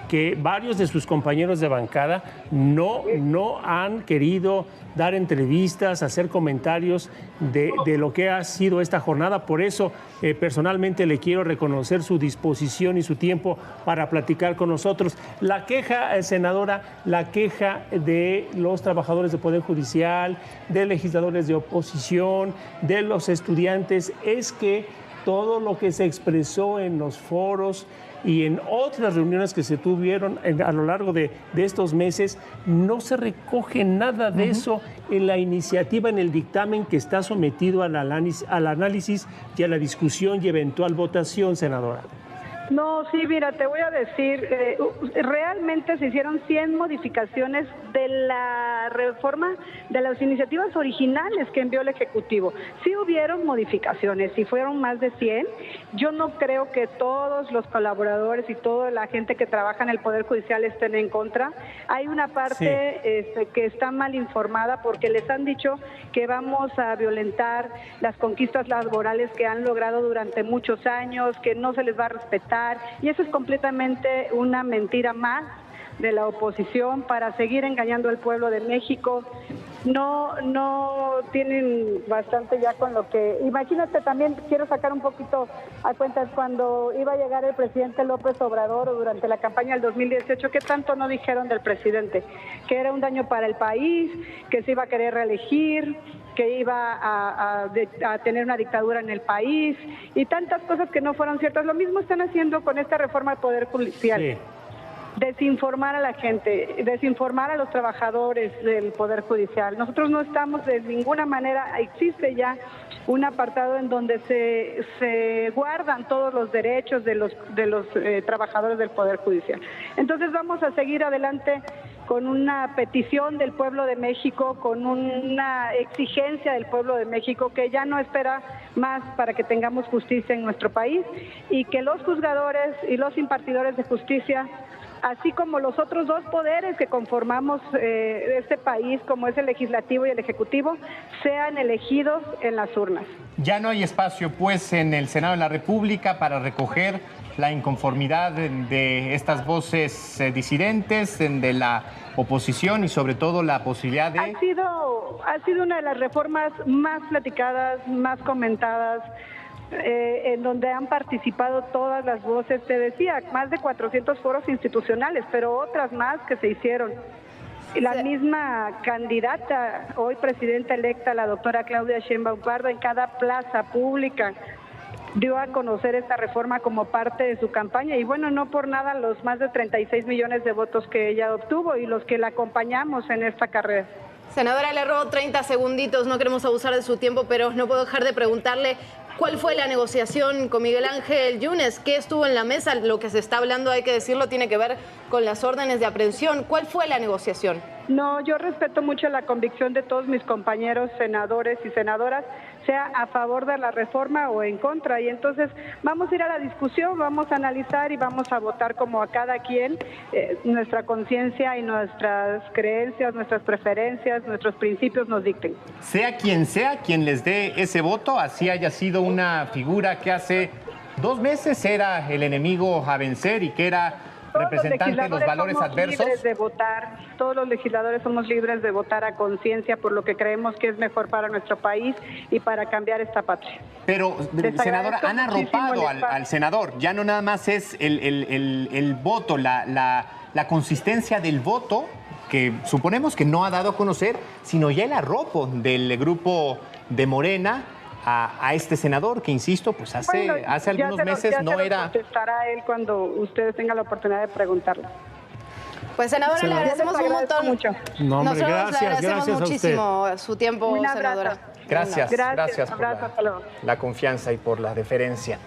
que varios de sus compañeros de bancada no han querido dar entrevistas, hacer comentarios de lo que ha sido esta jornada. Por eso, personalmente le quiero reconocer su disposición y su tiempo para platicar con nosotros. La queja, senadora, la queja de los trabajadores del Poder Judicial, de legisladores de oposición, de los estudiantes, es que todo lo que se expresó en los foros y en otras reuniones que se tuvieron a lo largo de estos meses, no se recoge nada de eso en la iniciativa, en el dictamen que está sometido al análisis y a la discusión y eventual votación, senadora.
No, sí, mira, te voy a decir, realmente se hicieron 100 modificaciones de la reforma de las iniciativas originales que envió el Ejecutivo. Sí hubieron modificaciones, sí fueron más de 100. Yo no creo que todos los colaboradores y toda la gente que trabaja en el Poder Judicial estén en contra. Hay una parte que está mal informada porque les han dicho que vamos a violentar las conquistas laborales que han logrado durante muchos años, que no se les va a respetar. Y eso es completamente una mentira más, de la oposición para seguir engañando al pueblo de México. No tienen bastante ya con lo que... Imagínate, también quiero sacar un poquito a cuentas cuando iba a llegar el presidente López Obrador o durante la campaña del 2018, ¿qué tanto no dijeron del presidente? Que era un daño para el país, que se iba a querer reelegir, que iba a tener una dictadura en el país y tantas cosas que no fueron ciertas. Lo mismo están haciendo con esta reforma al Poder Judicial. Sí. Desinformar a la gente, desinformar a los trabajadores del Poder Judicial. Nosotros no estamos de ninguna manera, existe ya un apartado en donde se guardan todos los derechos de los trabajadores del Poder Judicial. Entonces vamos a seguir adelante con una petición del pueblo de México, con una exigencia del pueblo de México que ya no espera más para que tengamos justicia en nuestro país y que los juzgadores y los impartidores de justicia, así como los otros dos poderes que conformamos este país, como es el legislativo y el ejecutivo, sean elegidos en las urnas.
Ya no hay espacio, pues, en el Senado de la República para recoger la inconformidad de estas voces disidentes, de la oposición y sobre todo la posibilidad de... Ha
sido una de las reformas más platicadas, más comentadas, en donde han participado todas las voces, te decía, más de 400 foros institucionales, pero otras más que se hicieron. La misma candidata, hoy presidenta electa, la doctora Claudia Sheinbaum Pardo, en cada plaza pública dio a conocer esta reforma como parte de su campaña y bueno, no por nada los más de 36 millones de votos que ella obtuvo y los que la acompañamos en esta carrera.
Senadora, le robo 30 segunditos, no queremos abusar de su tiempo, pero no puedo dejar de preguntarle cuál fue la negociación con Miguel Ángel Yunes, qué estuvo en la mesa. Lo que se está hablando, hay que decirlo, tiene que ver con las órdenes de aprehensión. ¿Cuál fue la negociación?
No, yo respeto mucho la convicción de todos mis compañeros senadores y senadoras, sea a favor de la reforma o en contra. Y entonces vamos a ir a la discusión, vamos a analizar y vamos a votar como a cada quien nuestra conciencia y nuestras creencias, nuestras preferencias, nuestros principios nos dicten.
Sea quien les dé ese voto, así haya sido una figura que hace 2 meses era el enemigo a vencer y que era representante de los valores adversos.
Libres de votar, todos los legisladores somos libres de votar a conciencia por lo que creemos que es mejor para nuestro país y para cambiar esta patria.
Pero, senadora, han arropado al senador, ya no nada más es el voto, la consistencia del voto, que suponemos que no ha dado a conocer, sino ya el arropo del grupo de Morena a este senador, que insisto, pues hace algunos meses no era...
Contestará él cuando ustedes tengan la oportunidad de preguntarlo.
Pues senadora, le agradecemos un montón.
Mucho.
No, hombre,
nosotros le agradecemos muchísimo su tiempo, senadora.
Gracias por la confianza y por la deferencia.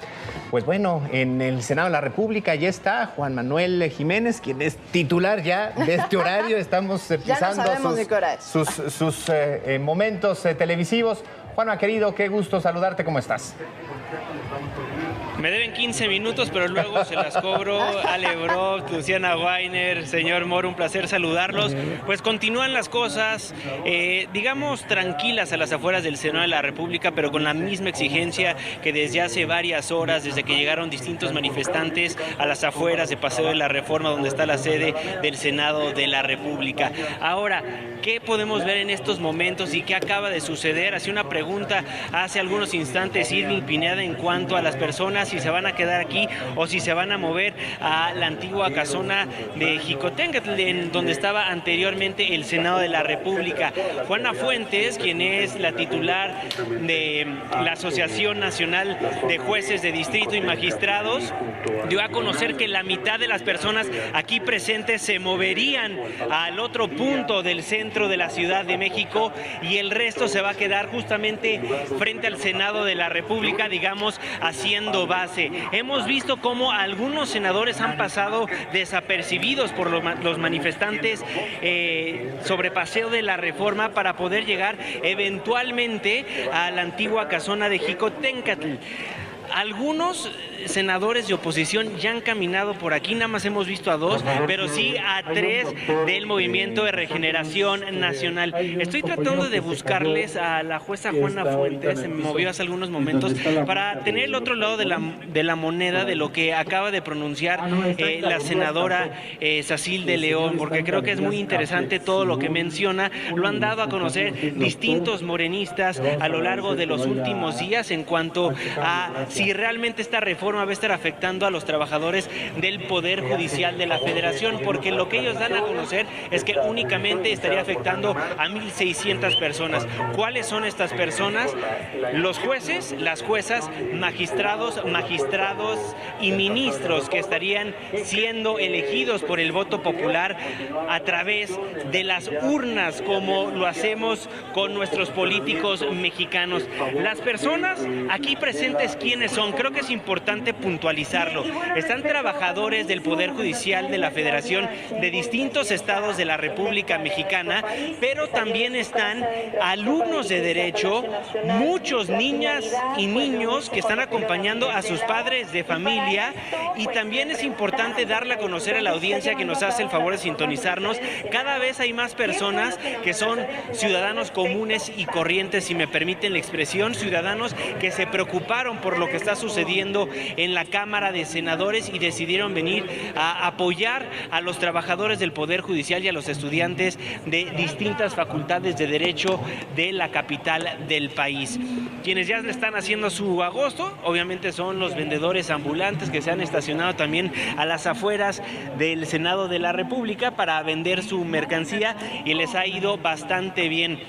Pues bueno, en el Senado de la República ya está Juan Manuel Jiménez, quien es titular ya de este horario. Estamos pisando sus momentos televisivos. Juanma, querido, qué gusto saludarte. ¿Cómo estás?
Me deben 15 minutos, pero luego se las cobro. Ale Brock, Luciana Weiner, señor Moro, un placer saludarlos. Pues continúan las cosas, digamos, tranquilas a las afueras del Senado de la República, pero con la misma exigencia que desde hace varias horas, desde que llegaron distintos manifestantes a las afueras de Paseo de la Reforma, donde está la sede del Senado de la República. Ahora, ¿qué podemos ver en estos momentos y qué acaba de suceder? Hacía una pregunta hace algunos instantes Irving Pineda en cuanto a las personas, si se van a quedar aquí o si se van a mover a la antigua casona de Jicotencatl, en donde estaba anteriormente el Senado de la República. Juana Fuentes, quien es la titular de la Asociación Nacional de Jueces de Distrito y Magistrados, dio a conocer que la mitad de las personas aquí presentes se moverían al otro punto del centro de la Ciudad de México y el resto se va a quedar justamente frente al Senado de la República, digamos, haciendo base. Hemos visto cómo algunos senadores han pasado desapercibidos por los manifestantes sobre Paseo de la Reforma para poder llegar eventualmente a la antigua casona de Jicotencatl. algunos senadores de oposición ya han caminado por aquí, nada más hemos visto a 2, pero sí a 3 del Movimiento de Regeneración Nacional. Estoy tratando de buscarles a la jueza Juana Fuentes, se me movió hace algunos momentos, para tener el otro lado de la moneda de lo que acaba de pronunciar la senadora Sacil de León, porque creo que es muy interesante todo lo que menciona. Lo han dado a conocer distintos morenistas a lo largo de los últimos días en cuanto a si realmente esta reforma va a estar afectando a los trabajadores del Poder Judicial de la Federación, porque lo que ellos dan a conocer es que únicamente estaría afectando a 1,600 personas. ¿Cuáles son estas personas? Los jueces, las juezas, magistrados y ministros que estarían siendo elegidos por el voto popular a través de las urnas, como lo hacemos con nuestros políticos mexicanos. Las personas aquí presentes, ¿quiénes son? Creo que es importante puntualizarlo. Están trabajadores del Poder Judicial de la Federación de distintos estados de la República Mexicana, pero también están alumnos de Derecho, muchos niñas y niños que están acompañando a sus padres de familia, y también es importante darle a conocer a la audiencia que nos hace el favor de sintonizarnos. Cada vez hay más personas que son ciudadanos comunes y corrientes, si me permiten la expresión, ciudadanos que se preocuparon por lo que está sucediendo en la Cámara de Senadores y decidieron venir a apoyar a los trabajadores del Poder Judicial y a los estudiantes de distintas facultades de Derecho de la capital del país. Quienes ya le están haciendo su agosto, obviamente, son los vendedores ambulantes que se han estacionado también a las afueras del Senado de la República para vender su mercancía, y les ha ido bastante bien.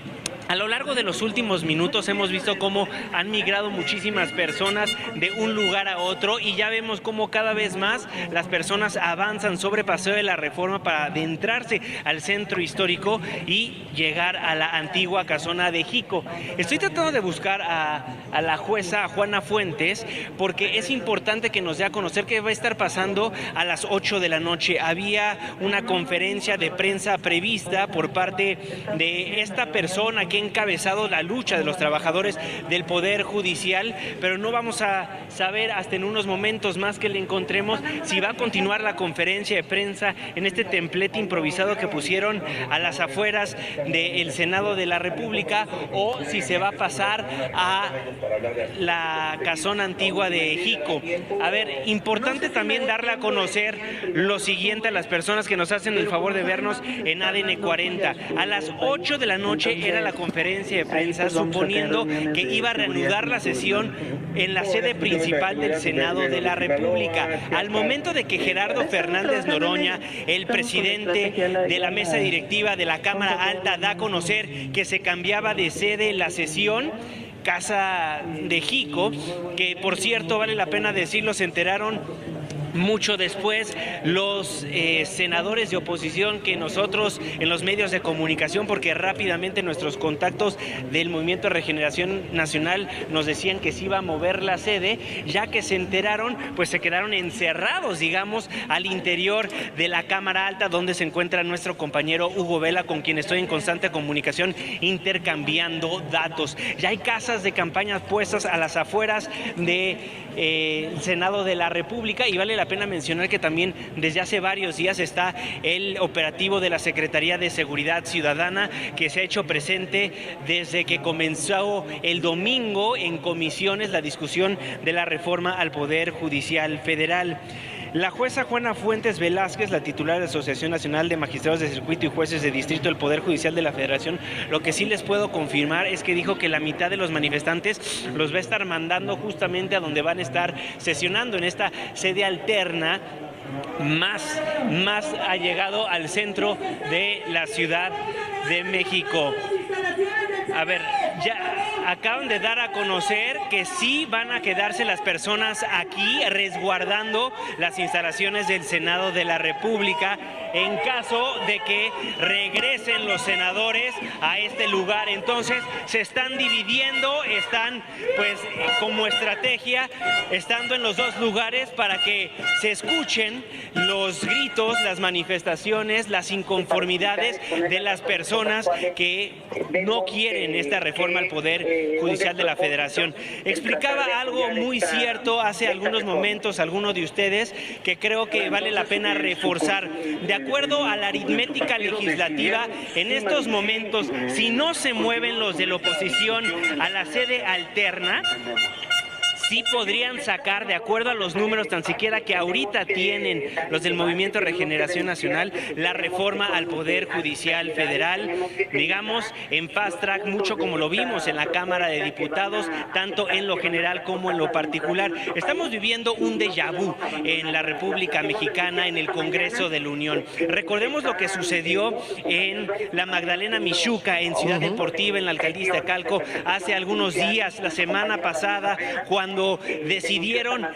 A lo largo de los últimos minutos hemos visto cómo han migrado muchísimas personas de un lugar a otro, y ya vemos cómo cada vez más las personas avanzan sobre Paseo de la Reforma para adentrarse al centro histórico y llegar a la antigua casona de Jico. Estoy tratando de buscar a la jueza Juana Fuentes, porque es importante que nos dé a conocer qué va a estar pasando a las 8 de la noche. Había una conferencia de prensa prevista por parte de esta persona que ha encabezado la lucha de los trabajadores del Poder Judicial, pero no vamos a saber hasta en unos momentos más que le encontremos si va a continuar la conferencia de prensa en este templete improvisado que pusieron a las afueras del Senado de la República, o si se va a pasar a la casona antigua de Jico. A ver, importante también darle a conocer lo siguiente a las personas que nos hacen el favor de vernos en ADN 40. A las 8 de la noche era la conferencia de prensa, suponiendo que iba a reanudar la sesión en la sede principal del Senado de la República. Al momento de que Gerardo Fernández Noroña, el presidente de la mesa directiva de la Cámara Alta, da a conocer que se cambiaba de sede la sesión, Casa de Jico, que por cierto vale la pena decirlo, se enteraron mucho después los senadores de oposición que nosotros en los medios de comunicación, porque rápidamente nuestros contactos del Movimiento de Regeneración Nacional nos decían que se iba a mover la sede, ya que se enteraron, pues se quedaron encerrados, digamos, al interior de la Cámara Alta, donde se encuentra nuestro compañero Hugo Vela, con quien estoy en constante comunicación, intercambiando datos. Ya hay casas de campaña puestas a las afueras del Senado de la República, y vale la pena mencionar que también desde hace varios días está el operativo de la Secretaría de Seguridad Ciudadana, que se ha hecho presente desde que comenzó el domingo en comisiones la discusión de la reforma al Poder Judicial Federal. La jueza Juana Fuentes Velázquez, la titular de la Asociación Nacional de Magistrados de Circuito y Jueces de Distrito del Poder Judicial de la Federación, lo que sí les puedo confirmar es que dijo que la mitad de los manifestantes los va a estar mandando justamente a donde van a estar sesionando, en esta sede alterna más allegado al centro de la Ciudad de México. A ver, ya acaban de dar a conocer que sí van a quedarse las personas aquí resguardando las instalaciones del Senado de la República. en caso de que regresen los senadores a este lugar. Entonces se están dividiendo, están pues como estrategia, estando en los dos lugares para que se escuchen los gritos, las manifestaciones, las inconformidades de las personas que no quieren esta reforma al Poder Judicial de la Federación. Explicaba algo muy cierto hace algunos momentos alguno de ustedes que creo que vale la pena reforzar. De acuerdo a la aritmética legislativa, en estos momentos, si no se mueven los de la oposición a la sede alterna, sí podrían sacar, de acuerdo a los números tan siquiera que ahorita tienen los del Movimiento Regeneración Nacional, la reforma al Poder Judicial Federal, digamos, en fast track, mucho como lo vimos en la Cámara de Diputados, tanto en lo general como en lo particular. Estamos viviendo un déjà vu en la República Mexicana, en el Congreso de la Unión. Recordemos lo que sucedió en la Magdalena Mixhuca, en Ciudad Deportiva, en la alcaldía de Iztacalco, hace algunos días, la semana pasada, cuando decidieron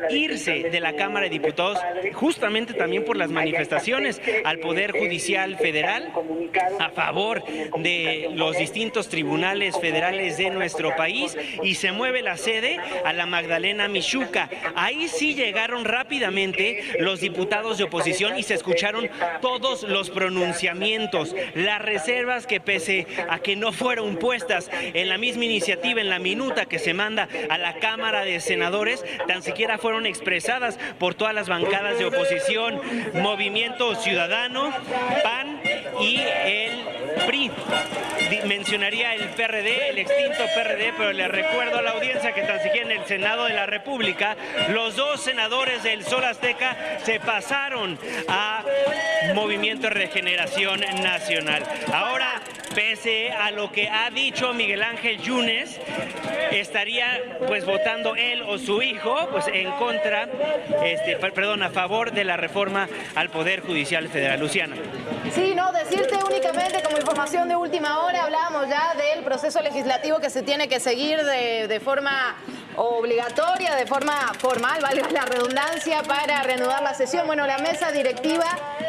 irse de la Cámara de Diputados, justamente también por las manifestaciones al Poder Judicial Federal a favor de los distintos tribunales federales de nuestro país, y se mueve la sede a la Magdalena Mixhuca. Ahí sí llegaron rápidamente los diputados de oposición y se escucharon todos los pronunciamientos, las reservas que, pese a que no fueron puestas en la misma iniciativa, en la minuta que se manda a la Cámara de Senadores, tan siquiera fueron expresadas por todas las bancadas de oposición, Movimiento Ciudadano, PAN y el PRI. Mencionaría el PRD, el extinto PRD, pero le recuerdo a la audiencia que tan siquiera en el Senado de la República, los dos senadores del Sol Azteca se pasaron a Movimiento Regeneración Nacional. Ahora, pese a lo que ha dicho Miguel Ángel Yunes, estaría pues votando él o su hijo pues en contra, a favor de la reforma al Poder Judicial Federal. Luciana.
Sí, no, decirte únicamente como información de última hora, hablábamos ya del proceso legislativo que se tiene que seguir de forma obligatoria, de forma formal, vale la redundancia, para reanudar la sesión. Bueno, la mesa directiva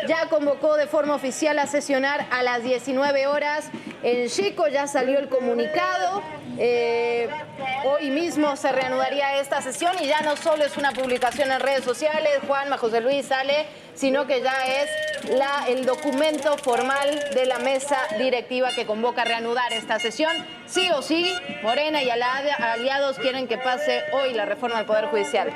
ya convocó de forma oficial a sesionar a las 19 horas en Xico, ya salió el comunicado. Hoy mismo se reanudaría esta sesión y ya no solo es una publicación en redes sociales, Juanma, José Luis, sale, sino que ya es el documento formal de la mesa directiva que convoca a reanudar esta sesión. Sí o sí, Morena y aliados quieren que pase hoy la reforma al Poder Judicial.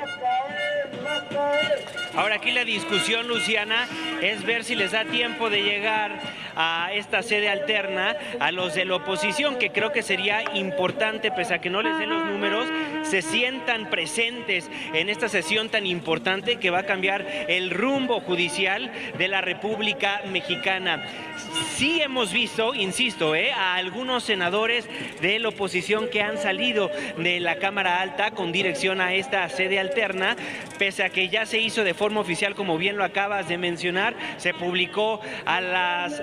Ahora aquí la discusión, Luciana, es ver si les da tiempo de llegar a esta sede alterna a los de la oposición, que creo que sería importante, pese a que no les den los números, se sientan presentes en esta sesión tan importante que va a cambiar el rumbo judicial de la República Mexicana. Sí hemos visto, insisto, a algunos senadores de la oposición que han salido de la Cámara Alta con dirección a esta sede alterna, pese a que ya se hizo de forma oficial, como bien lo acabas de mencionar, se publicó a las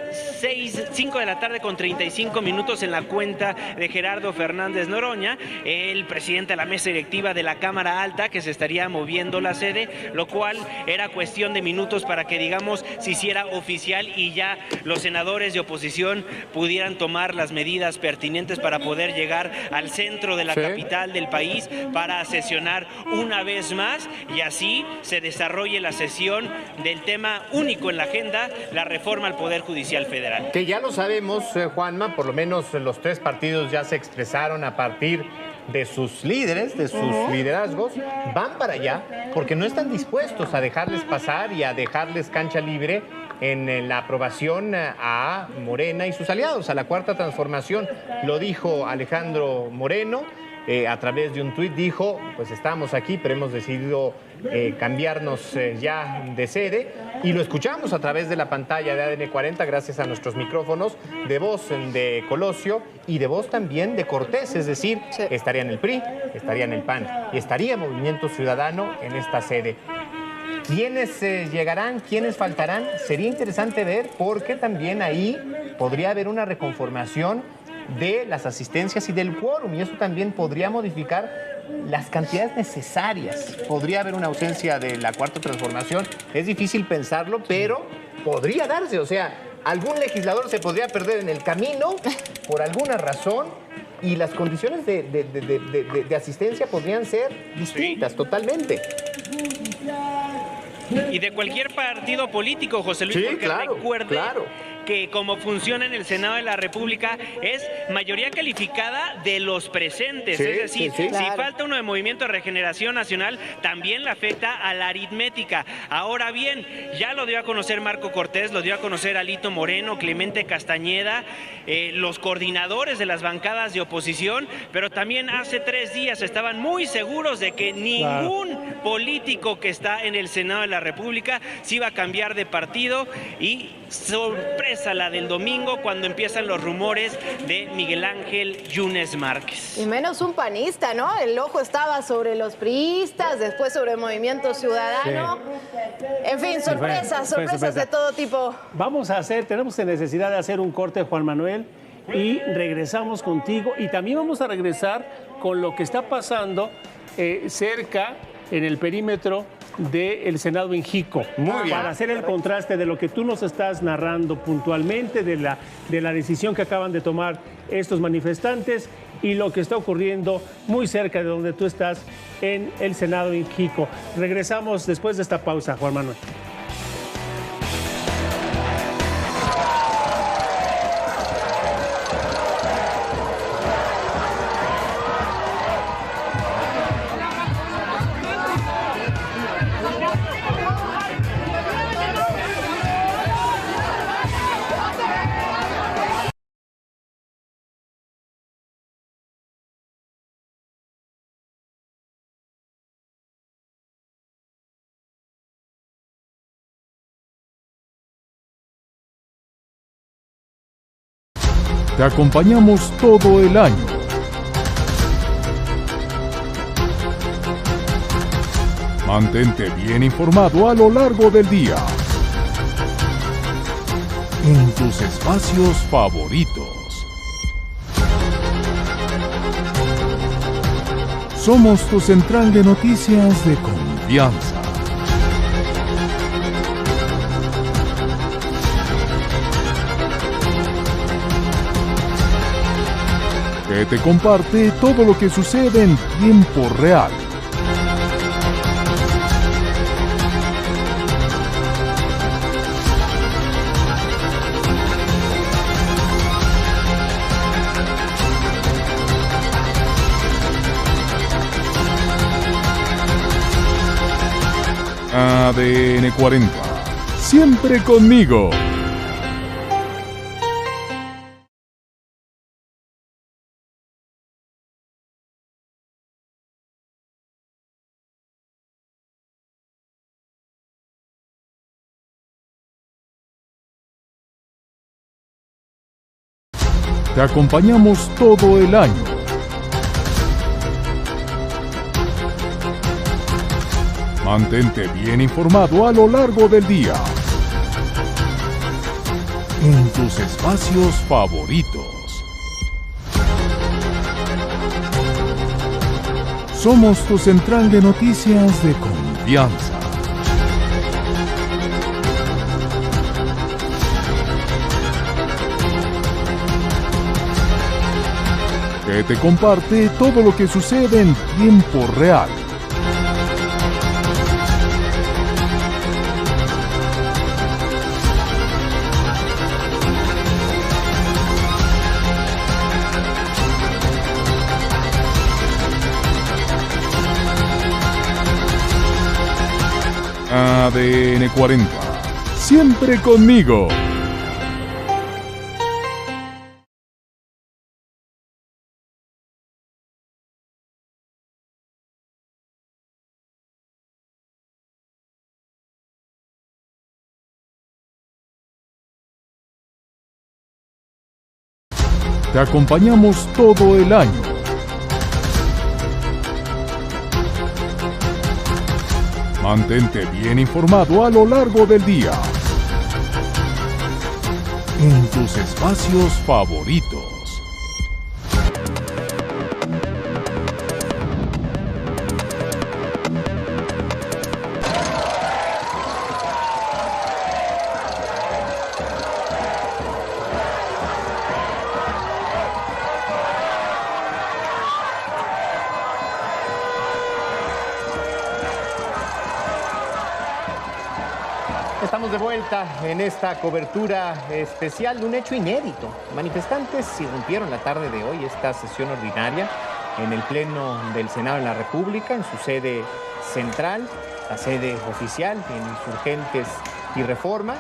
5 de la tarde con 35 minutos en la cuenta de Gerardo Fernández Noroña, el presidente de la mesa directiva de la Cámara Alta, que se estaría moviendo la sede, lo cual era cuestión de minutos para que, digamos, se hiciera oficial y ya los senadores de oposición pudieran tomar las medidas pertinentes para poder llegar al centro de la capital del país para sesionar una vez más y así se desarrolle la sesión del tema único en la agenda, la reforma al Poder Judicial Federal.
Que ya lo sabemos, Juanma, por lo menos los tres partidos ya se expresaron a partir de sus líderes, de sus liderazgos, van para allá porque no están dispuestos a dejarles pasar y a dejarles cancha libre en la aprobación a Morena y sus aliados, a la Cuarta Transformación. Lo dijo Alejandro Moreno. A través de un tuit dijo, pues estamos aquí, pero hemos decidido cambiarnos ya de sede, y lo escuchamos a través de la pantalla de ADN 40 gracias a nuestros micrófonos, de voz de Colosio y de voz también de Cortés, es decir, estaría en el PRI, estaría en el PAN y estaría Movimiento Ciudadano en esta sede. ¿Quiénes llegarán? ¿Quiénes faltarán? Sería interesante ver, porque también ahí podría haber una reconformación de las asistencias y del quórum, y eso también podría modificar las cantidades necesarias. Podría haber una ausencia de la Cuarta Transformación, es difícil pensarlo, pero podría darse, o sea, algún legislador se podría perder en el camino por alguna razón y las condiciones de asistencia podrían ser distintas totalmente.
Y de cualquier partido político, José Luis, porque recuerde que como funciona en el Senado de la República es mayoría calificada de los presentes. Es decir, si falta uno de Movimiento de Regeneración Nacional, también le afecta a la aritmética. Ahora bien, ya lo dio a conocer Marco Cortés, lo dio a conocer Alito Moreno, Clemente Castañeda, los coordinadores de las bancadas de oposición, pero también hace 3 días estaban muy seguros de que ningún político que está en el Senado de la República se iba a cambiar de partido, y sorpresa la del domingo cuando empiezan los rumores de Miguel Ángel Yunes Márquez.
Y menos un panista, ¿no? El ojo estaba sobre los priistas, después sobre el Movimiento Ciudadano. Sí. En fin, sorpresas de todo tipo.
Tenemos necesidad de hacer un corte, Juan Manuel, y regresamos contigo. Y también vamos a regresar con lo que está pasando cerca, en el perímetro del Senado en Jico. Muy bien. Para hacer el contraste de lo que tú nos estás narrando puntualmente, de la decisión que acaban de tomar estos manifestantes y lo que está ocurriendo muy cerca de donde tú estás en el Senado en Jico. Regresamos después de esta pausa, Juan Manuel.
Te acompañamos todo el año. Mantente bien informado a lo largo del día. En tus espacios favoritos. Somos tu central de noticias de confianza. Que te comparte todo lo que sucede en tiempo real. ADN 40. Siempre conmigo. Te acompañamos todo el año. Mantente bien informado a lo largo del día. En tus espacios favoritos. Somos tu central de noticias de confianza. Que te comparte todo lo que sucede en tiempo real. ADN 40. Siempre conmigo. Te acompañamos todo el año. Mantente bien informado a lo largo del día. En tus espacios favoritos.
Estamos de vuelta en esta cobertura especial de un hecho inédito. Manifestantes irrumpieron la tarde de hoy esta sesión ordinaria en el Pleno del Senado de la República, en su sede central, la sede oficial en Insurgentes y Reforma.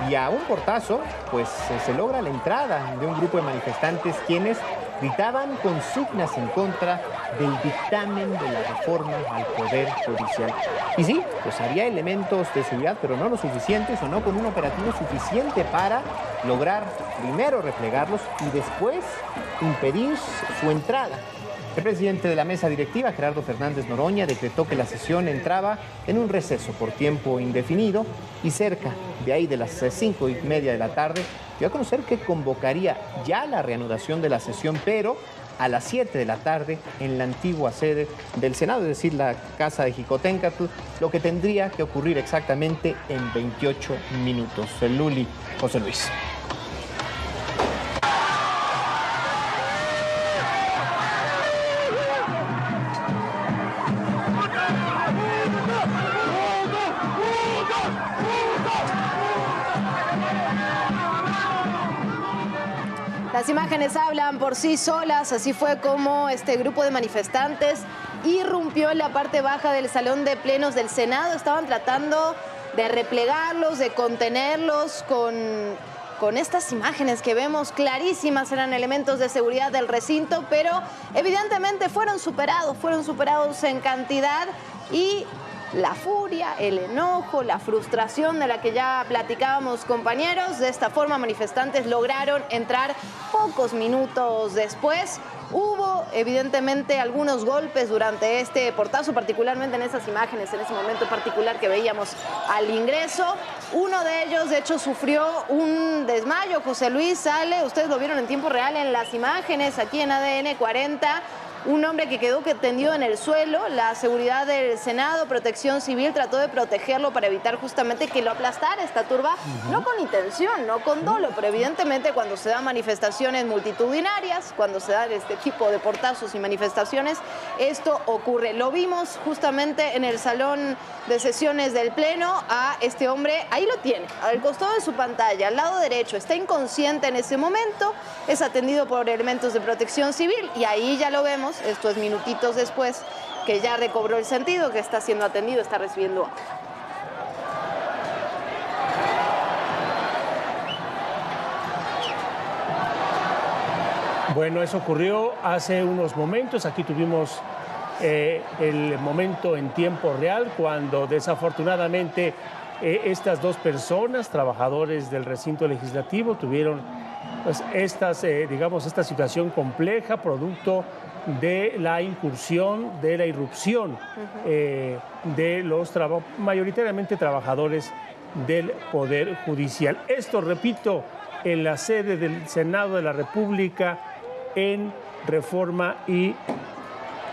Y a un portazo, pues se logra la entrada de un grupo de manifestantes quienes gritaban consignas en contra del dictamen de la reforma al Poder Judicial. Y sí, pues había elementos de seguridad, pero no lo suficientes o no con un operativo suficiente para lograr primero replegarlos y después impedir su entrada. El presidente de la mesa directiva, Gerardo Fernández Noroña, decretó que la sesión entraba en un receso por tiempo indefinido y cerca de ahí de las 5:30 de la tarde dio a conocer que convocaría ya la reanudación de la sesión, pero a las 7 de la tarde en la antigua sede del Senado, es decir, la Casa de Jicoténcatl, lo que tendría que ocurrir exactamente en 28 minutos. El Luli, José Luis.
Las imágenes hablan por sí solas, así fue como este grupo de manifestantes irrumpió en la parte baja del salón de plenos del Senado. Estaban tratando de replegarlos, de contenerlos con estas imágenes que vemos clarísimas, eran elementos de seguridad del recinto, pero evidentemente fueron superados en cantidad y la furia, el enojo, la frustración de la que ya platicábamos, compañeros. De esta forma, manifestantes lograron entrar pocos minutos después. Hubo, evidentemente, algunos golpes durante este portazo, particularmente en esas imágenes, en ese momento particular que veíamos al ingreso. Uno de ellos, de hecho, sufrió un desmayo. José Luis sale, ustedes lo vieron en tiempo real en las imágenes, aquí en ADN 40. Un hombre que quedó tendido en el suelo. La seguridad del Senado, Protección Civil, trató de protegerlo para evitar justamente que lo aplastara esta turba, no con intención, no con dolo, pero evidentemente cuando se dan manifestaciones multitudinarias, cuando se dan este tipo de portazos y manifestaciones, esto ocurre. Lo vimos justamente en el salón de sesiones del Pleno a este hombre, ahí lo tiene, al costado de su pantalla, al lado derecho, está inconsciente en ese momento, es atendido por elementos de Protección Civil y ahí ya lo vemos. Esto es minutitos después, que ya recobró el sentido, que está siendo atendido, está recibiendo agua.
Bueno, eso ocurrió hace unos momentos. Aquí tuvimos el momento en tiempo real cuando desafortunadamente estas dos personas, trabajadores del recinto legislativo, tuvieron pues, esta situación compleja, producto de la incursión, de la irrupción de los mayoritariamente trabajadores del Poder Judicial. Esto, repito, en la sede del Senado de la República, en Reforma y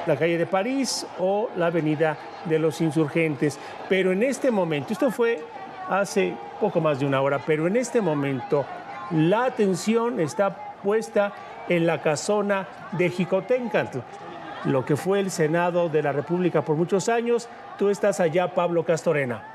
la calle de París o la avenida de los Insurgentes. Pero en este momento, esto fue hace poco más de una hora, pero en este momento la atención está puesta en la casona de Jicoténcatl, lo que fue el Senado de la República por muchos años. Tú estás allá, Pablo Castorena.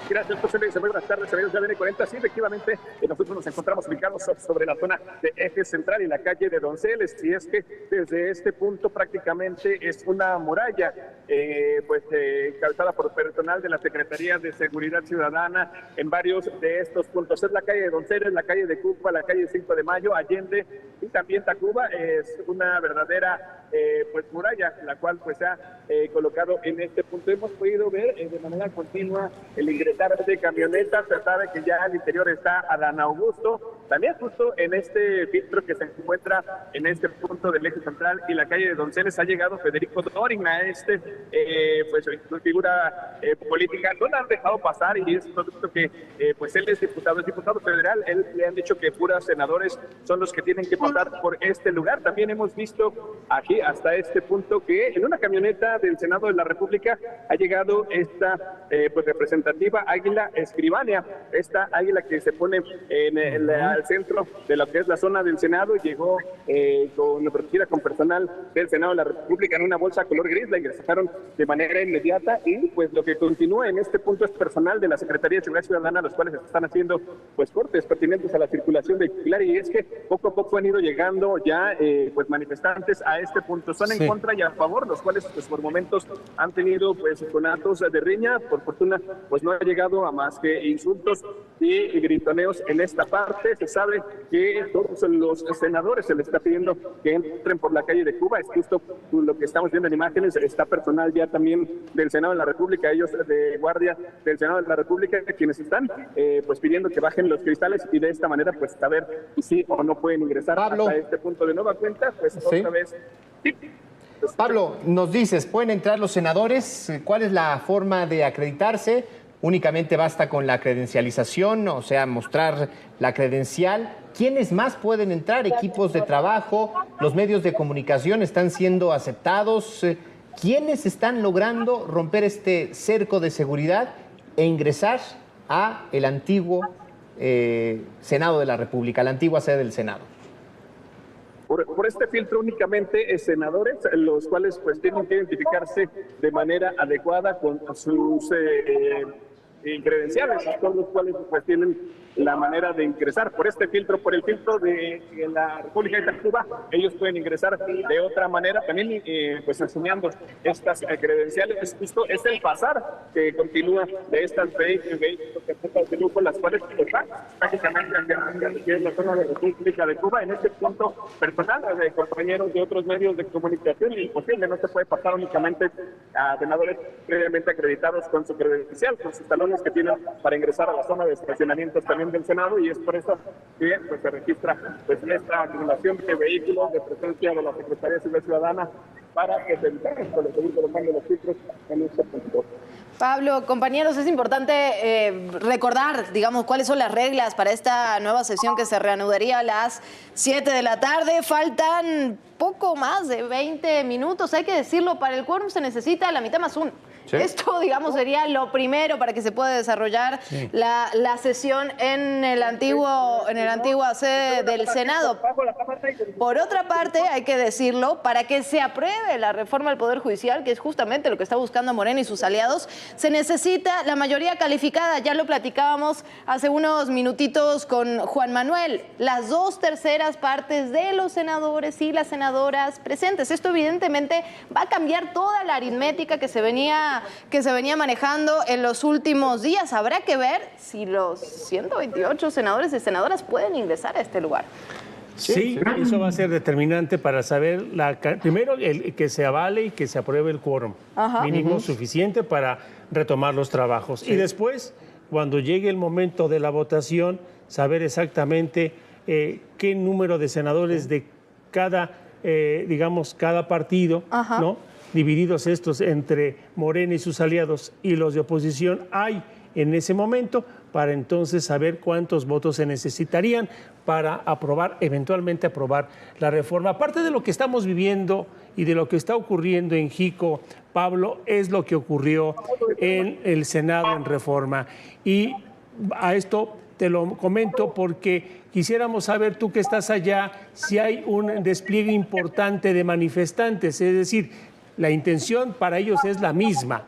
Gracias, José Luis. Muy buenas tardes, amigos de ADN 40. Sí, efectivamente, nosotros nos encontramos ubicados sobre la zona de Eje Central y la calle de Donceles. Y es que desde este punto prácticamente es una muralla, encabezada por personal de la Secretaría de Seguridad Ciudadana en varios de estos puntos. Es la calle de Donceles, la calle de Cuba, la calle 5 de Mayo, Allende y también Tacuba. Es una verdadera muralla, la cual se ha colocado en este punto. Hemos podido ver de manera continua el ingresar de camionetas. Se sabe que ya al interior está Adán Augusto, también justo en este filtro que se encuentra en este punto del Eje Central y la calle de Donceles ha llegado Federico Dorin, a figura política. No la han dejado pasar y es producto que él es diputado federal. Él le han dicho que puras senadores son los que tienen que pasar por este lugar. También hemos visto aquí hasta este punto que en una camioneta del Senado de la República ha llegado esta pues representativa águila escribánea, esta águila que se pone al centro de lo que es la zona del Senado, y llegó protegida con personal del Senado de la República en una bolsa color gris. La ingresaron de manera inmediata, y pues lo que continúa en este punto es personal de la Secretaría de Seguridad Ciudadana, los cuales están haciendo pues cortes pertinentes a la circulación vehicular, y es que poco a poco han ido llegando ya pues manifestantes a este punto. Son en contra y a favor, los cuales pues por momentos han tenido pues conatos de riña. Por fortuna pues no ha llegado a más que insultos y gritoneos en esta parte. Se sabe que todos los senadores se les está pidiendo que entren por la calle de Cuba. Es justo lo que estamos viendo en imágenes. Está personal ya también del Senado de la República, ellos de guardia del Senado de la República, quienes están pues pidiendo que bajen los cristales, y de esta manera pues saber si o no pueden ingresar. Pablo, hasta este punto de nueva cuenta, pues otra vez. Sí.
Pablo, nos dices, ¿pueden entrar los senadores? ¿Cuál es la forma de acreditarse? ¿Únicamente basta con la credencialización, o sea, mostrar la credencial? ¿Quiénes más pueden entrar? ¿Equipos de trabajo? ¿Los medios de comunicación están siendo aceptados? ¿Quiénes están logrando romper este cerco de seguridad e ingresar a el antiguo Senado de la República, la antigua sede del Senado?
Por este filtro únicamente senadores, los cuales pues tienen que identificarse de manera adecuada con sus credenciales, todos los cuales pues tienen la manera de ingresar. Por este filtro, por el filtro de la República de Cuba, ellos pueden ingresar de otra manera, también pues enseñando estas credenciales. Esto es el pasar que continúa de estas vehículos de lujo, las cuales están prácticamente en la zona de la República de Cuba. En este punto personal de compañeros de otros medios de comunicación, imposible, no se puede pasar únicamente a senadores previamente acreditados con su credencial, con sus talones que tienen para ingresar a la zona de estacionamientos también del Senado, y es por eso que pues, se registra pues, esta acumulación de vehículos de presencia de la Secretaría de Seguridad Ciudadana para que se evite colocando los filtros en este punto.
Pablo, compañeros, es importante recordar, digamos, cuáles son las reglas para esta nueva sesión que se reanudaría a las 7 de la tarde. Faltan poco más de 20 minutos, hay que decirlo. Para el quórum se necesita la mitad más 1. ¿Sí? Esto, digamos, sería lo primero para que se pueda desarrollar la sesión en el antigua sede del Senado. Por otra parte, hay que decirlo, para que se apruebe la reforma del Poder Judicial, que es justamente lo que está buscando Morena y sus aliados, se necesita la mayoría calificada. Ya lo platicábamos hace unos minutitos con Juan Manuel. Las 2/3 partes de los senadores y las senadoras presentes. Esto evidentemente va a cambiar toda la aritmética que se venía manejando en los últimos días. Habrá que ver si los 128 senadores y senadoras pueden ingresar a este lugar.
Sí, eso va a ser determinante para saber, primero, que se avale y que se apruebe el quórum mínimo suficiente para retomar los trabajos. Sí. Y después, cuando llegue el momento de la votación, saber exactamente qué número de senadores de cada partido, ¿no?, divididos estos entre Morena y sus aliados y los de oposición, hay en ese momento, para entonces saber cuántos votos se necesitarían para eventualmente aprobar la reforma. Aparte de lo que estamos viviendo y de lo que está ocurriendo en Jico, Pablo, es lo que ocurrió en el Senado en reforma. Y a esto te lo comento porque quisiéramos saber, tú que estás allá, si hay un despliegue importante de manifestantes, es decir, la intención para ellos es la misma,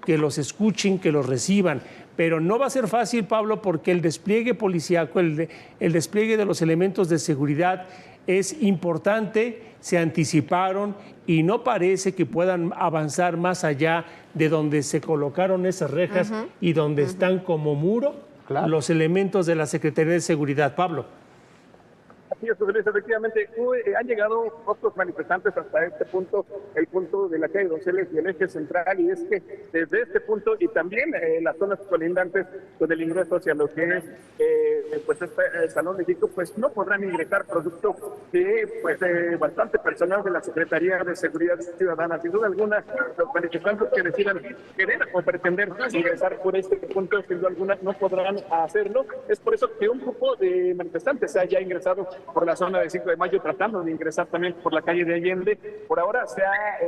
que los escuchen, que los reciban, pero no va a ser fácil, Pablo, porque el despliegue policíaco, el despliegue de los elementos de seguridad es importante, se anticiparon y no parece que puedan avanzar más allá de donde se colocaron esas rejas y donde están como muro los elementos de la Secretaría de Seguridad. Pablo.
Así es, José Luis, efectivamente, han llegado otros manifestantes hasta este punto, el punto de la calle Donceles y el eje central, y es que desde este punto y también las zonas colindantes con el ingreso hacia lo que es este Salón de Jico, pues no podrán ingresar producto de bastante personal de la Secretaría de Seguridad Ciudadana. Sin duda alguna, los manifestantes que decidan querer o pretender ingresar por este punto, sin duda alguna, no podrán hacerlo. Es por eso que un grupo de manifestantes ha ya ingresado por la zona de 5 de Mayo, tratando de ingresar también por la calle de Allende. Por ahora se ha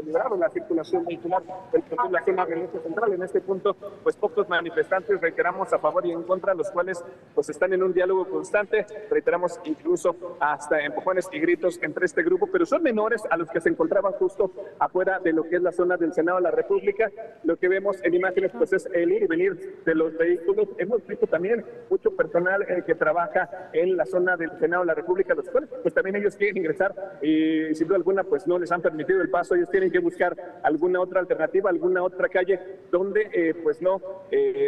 liberado la circulación vehicular en la zona del eje central. En este punto, pues pocos manifestantes, reiteramos, a favor y en contra, los cuales pues están en un diálogo constante, reiteramos, incluso hasta empujones y gritos entre este grupo, pero son menores a los que se encontraban justo afuera de lo que es la zona del Senado de la República. Lo que vemos en imágenes pues es el ir y venir de los vehículos. Hemos visto también mucho personal que trabaja en la zona del Senado de la República, los cuales pues también ellos quieren ingresar y sin duda alguna pues no les han permitido el paso. Ellos tienen que buscar alguna otra alternativa, alguna otra calle donde pues no,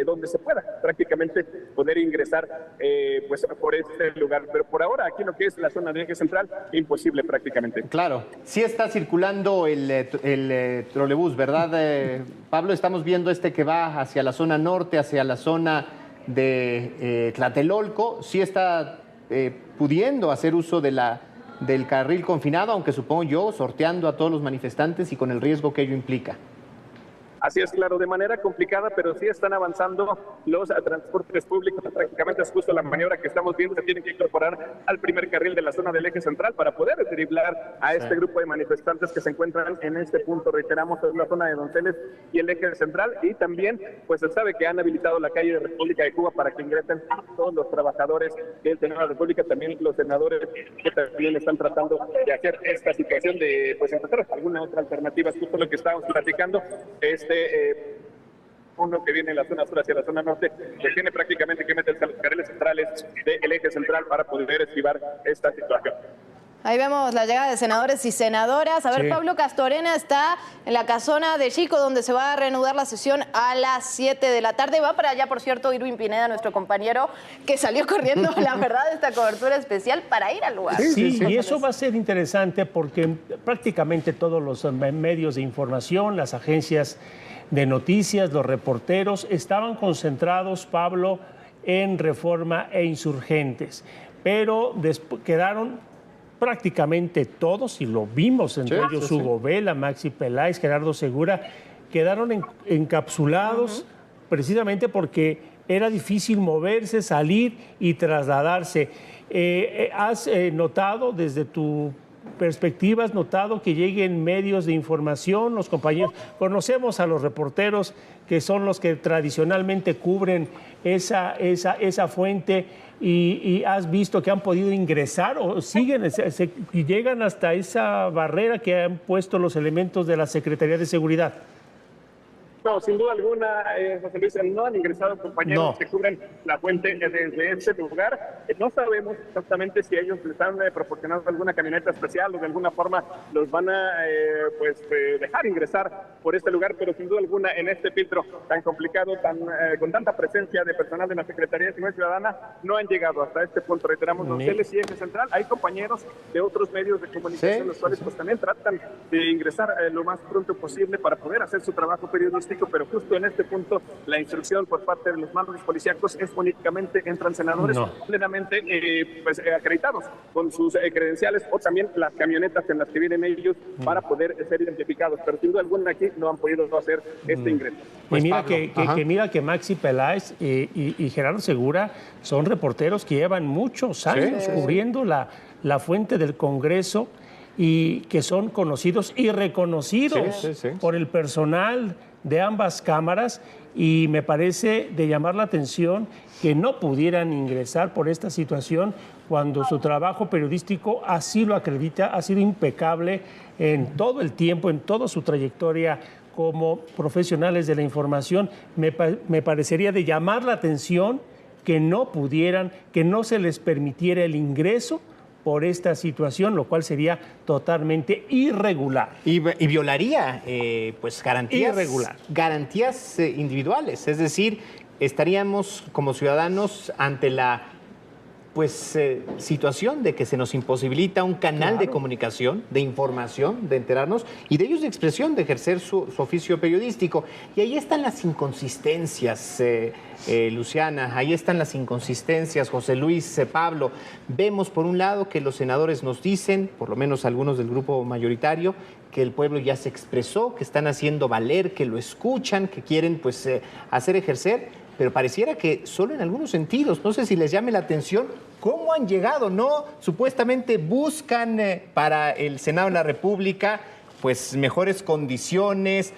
donde se pueda prácticamente poder ingresar pues por este lugar. Pero por ahora aquí en lo que es la zona del eje central, imposible prácticamente.
Claro, sí está circulando el trolebús, ¿verdad, Pablo? Estamos viendo que va hacia la zona norte, hacia la zona de Tlatelolco. Sí está pudiendo hacer uso del carril confinado, aunque supongo yo, sorteando a todos los manifestantes y con el riesgo que ello implica.
Así es, claro, de manera complicada, pero sí están avanzando los transportes públicos. Prácticamente es justo la maniobra que estamos viendo. Se tienen que incorporar al primer carril de la zona del eje central para poder driblar a este grupo de manifestantes que se encuentran en este punto. Reiteramos, es la zona de Donceles y el eje central. Y también, pues se sabe que han habilitado la calle de República de Cuba para que ingresen todos los trabajadores del Senado de la República, también los senadores que también están tratando de hacer esta situación de, pues, encontrar alguna otra alternativa. Es justo lo que estábamos platicando. Uno que viene en la zona sur hacia la zona norte, que tiene prácticamente que meterse a los carriles centrales del eje central para poder esquivar esta situación.
Ahí vemos la llegada de senadores y senadoras. A ver, sí. Pablo Castorena está en la casona de Chico, donde se va a reanudar la sesión a las 7 de la tarde. Va para allá, por cierto, Irwin Pineda, nuestro compañero, que salió corriendo, la verdad, de esta cobertura especial para ir al lugar.
Sí, y eso va a ser interesante porque prácticamente todos los medios de información, las agencias de noticias, los reporteros, estaban concentrados, Pablo, en Reforma e Insurgentes. Pero quedaron prácticamente todos, y lo vimos, entre ellos Hugo Vela, Maxi Peláez, Gerardo Segura, quedaron encapsulados precisamente porque era difícil moverse, salir y trasladarse. ¿Has notado desde tu perspectiva, has notado que lleguen medios de información, los compañeros? Conocemos a los reporteros que son los que tradicionalmente cubren esa fuente. Y has visto que han podido ingresar o siguen y llegan hasta esa barrera que han puesto los elementos de la Secretaría de Seguridad.
No, sin duda alguna, José Luis, no han ingresado compañeros que cubren la fuente desde ese lugar. No sabemos exactamente si ellos les han proporcionado alguna camioneta especial o de alguna forma los van a dejar ingresar por este lugar, pero sin duda alguna en este filtro tan complicado, con tanta presencia de personal de la Secretaría de Seguridad Ciudadana, no han llegado hasta este punto. Reiteramos, Donceles y Eje Central. Hay compañeros de otros medios de comunicación, los cuales pues también tratan de ingresar lo más pronto posible para poder hacer su trabajo periodístico. Pero justo en este punto la instrucción por parte de los mandos policíacos es únicamente entran senadores plenamente acreditados con sus credenciales o también las camionetas en las que vienen ellos para poder ser identificados, pero sin duda alguna aquí no han podido hacer este ingreso.
Pues y mira que Maxi Peláez y Gerardo Segura son reporteros que llevan muchos años cubriendo la fuente del Congreso y que son conocidos y reconocidos por el personal de ambas cámaras, y me parece de llamar la atención que no pudieran ingresar por esta situación cuando su trabajo periodístico así lo acredita, ha sido impecable en todo el tiempo, en toda su trayectoria como profesionales de la información. Me parecería de llamar la atención que no pudieran, que no se les permitiera el ingreso por esta situación, lo cual sería totalmente irregular.
Y violaría pues garantías individuales, es decir, estaríamos como ciudadanos ante la situación de que se nos imposibilita un canal de comunicación, de información, de enterarnos y de ellos de expresión, de ejercer su oficio periodístico. Y ahí están las inconsistencias, Luciana, ahí están las inconsistencias, José Luis, Pablo. Vemos por un lado que los senadores nos dicen, por lo menos algunos del grupo mayoritario, que el pueblo ya se expresó, que están haciendo valer, que lo escuchan, que quieren hacer ejercer. pero pareciera que solo en algunos sentidos. No sé si les llame la atención cómo han llegado, ¿no? Supuestamente buscan para el Senado de la República pues mejores condiciones,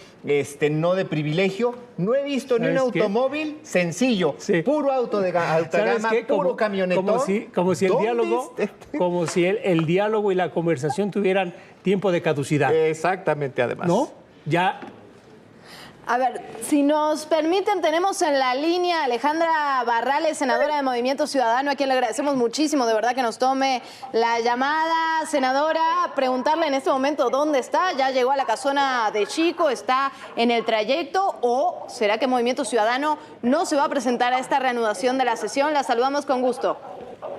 no de privilegio. No he visto ni un automóvil sencillo, puro auto de alta gama, puro camionetón.
Como si el diálogo y la conversación tuvieran tiempo de caducidad.
Exactamente, además.
¿No? Ya.
A ver, si nos permiten, tenemos en la línea a Alejandra Barrales, senadora de Movimiento Ciudadano, a quien le agradecemos muchísimo, de verdad, que nos tome la llamada. Senadora, preguntarle en este momento dónde está. ¿Ya llegó a la casona de Chico? ¿Está en el trayecto? ¿O será que Movimiento Ciudadano no se va a presentar a esta reanudación de la sesión? La saludamos con gusto.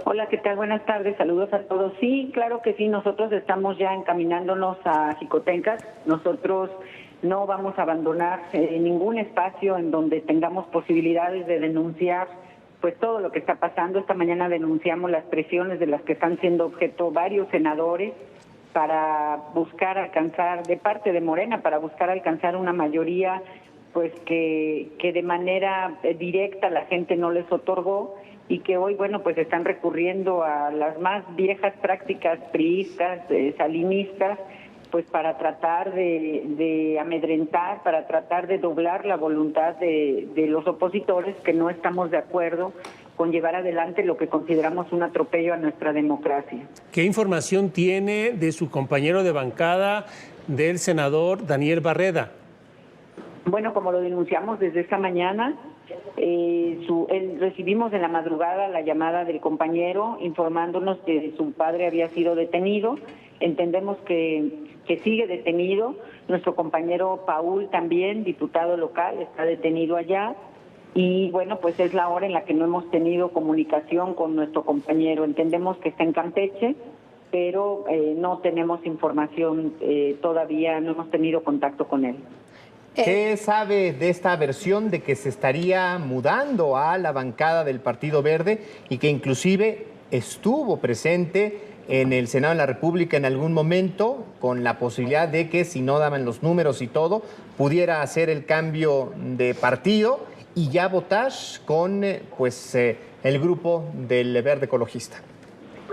Hola, ¿qué tal? Buenas tardes, saludos a todos. Sí, claro que sí, nosotros estamos ya encaminándonos a Xicotencas. Nosotros no vamos a abandonar ningún espacio en donde tengamos posibilidades de denunciar pues todo lo que está pasando. Esta mañana denunciamos las presiones de las que están siendo objeto varios senadores para buscar alcanzar, de parte de Morena, para buscar alcanzar una mayoría pues que de manera directa la gente no les otorgó, y que hoy, bueno, pues están recurriendo a las más viejas prácticas priistas, salinistas, pues para tratar de amedrentar, para tratar de doblar la voluntad de los opositores, que no estamos de acuerdo con llevar adelante lo que consideramos un atropello a nuestra democracia.
¿Qué información tiene de su compañero de bancada, del senador Daniel Barreda?
Bueno, como lo denunciamos desde esta mañana, recibimos en la madrugada la llamada del compañero informándonos que su padre había sido detenido. Entendemos que sigue detenido. Nuestro compañero Paul también, diputado local, está detenido allá. Y bueno, pues es la hora en la que no hemos tenido comunicación con nuestro compañero. Entendemos que está en Campeche, pero no tenemos información todavía, no hemos tenido contacto con él.
¿Qué sabe de esta versión de que se estaría mudando a la bancada del Partido Verde y que inclusive estuvo presente en el Senado de la República en algún momento, con la posibilidad de que, si no daban los números y todo, pudiera hacer el cambio de partido y ya votar con el grupo del Verde Ecologista?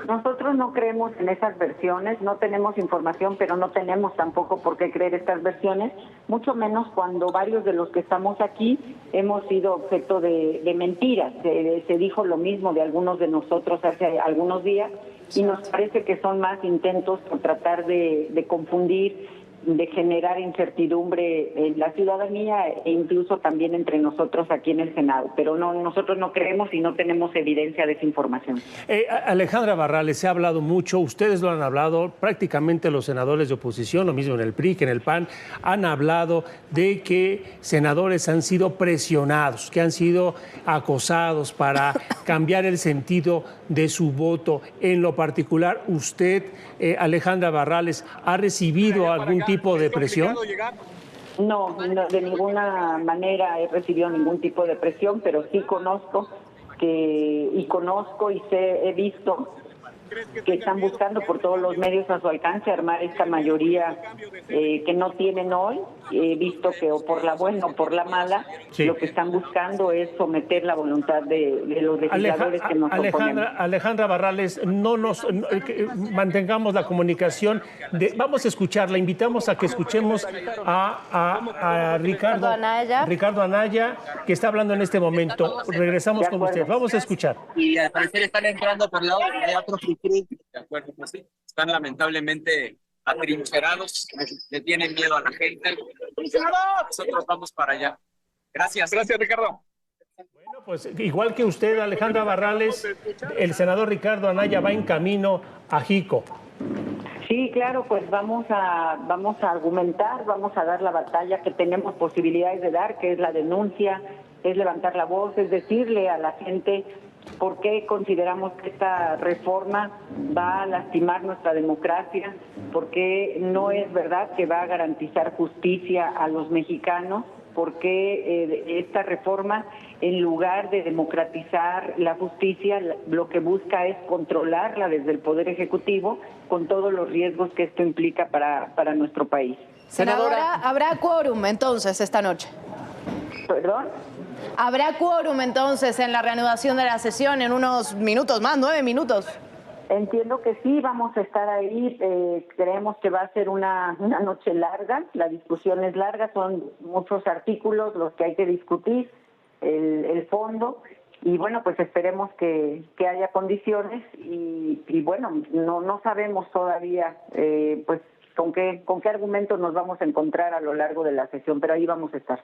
Nosotros no creemos en esas versiones, no tenemos información, pero no tenemos tampoco por qué creer estas versiones, mucho menos cuando varios de los que estamos aquí hemos sido objeto de mentiras. Se dijo lo mismo de algunos de nosotros hace algunos días y nos parece que son más intentos por tratar de confundir, de generar incertidumbre en la ciudadanía e incluso también entre nosotros aquí en el Senado. Pero no, nosotros no creemos y no tenemos evidencia de esa información.
Alejandra Barrales, se ha hablado mucho, ustedes lo han hablado, prácticamente los senadores de oposición, lo mismo en el PRI que en el PAN, han hablado de que senadores han sido presionados, que han sido acosados para cambiar el sentido de su voto. En lo particular, usted, Alejandra Barrales, ¿ha recibido algún tipo de presión?
No, de ninguna manera he recibido ningún tipo de presión, pero sí conozco y he visto que están buscando por todos los medios a su alcance armar esta mayoría que no tienen hoy. He visto que o por la buena o por la mala, lo que están buscando es someter la voluntad de los legisladores que nos oponen.
Alejandra Barrales, mantengamos la comunicación. Vamos a escucharla, invitamos a que escuchemos a Ricardo Anaya, que está hablando en este momento. Regresamos con usted, vamos a escuchar.
Y al parecer están entrando por el lado de otros. De acuerdo, pues sí, están lamentablemente atrincherados, le tienen miedo a la gente. Nosotros vamos para allá. Gracias.
Gracias, Ricardo.
Bueno, pues igual que usted, Alejandra Barrales, el senador Ricardo Anaya va en camino a Jico.
Sí, claro, pues vamos a argumentar, vamos a dar la batalla que tenemos posibilidades de dar, que es la denuncia, es levantar la voz, es decirle a la gente por qué consideramos que esta reforma va a lastimar nuestra democracia, porque no es verdad que va a garantizar justicia a los mexicanos, porque esta reforma, en lugar de democratizar la justicia, lo que busca es controlarla desde el Poder Ejecutivo, con todos los riesgos que esto implica para nuestro país.
Senadora, ¿habrá quórum entonces esta noche?
¿Perdón?
¿Habrá quórum entonces en la reanudación de la sesión en unos minutos más, 9 minutos?
Entiendo que sí, vamos a estar ahí. Creemos que va a ser una noche larga. La discusión es larga, son muchos artículos los que hay que discutir, el fondo. Y bueno, pues esperemos que haya condiciones y bueno, no sabemos todavía pues con qué argumentos nos vamos a encontrar a lo largo de la sesión, pero ahí vamos a estar.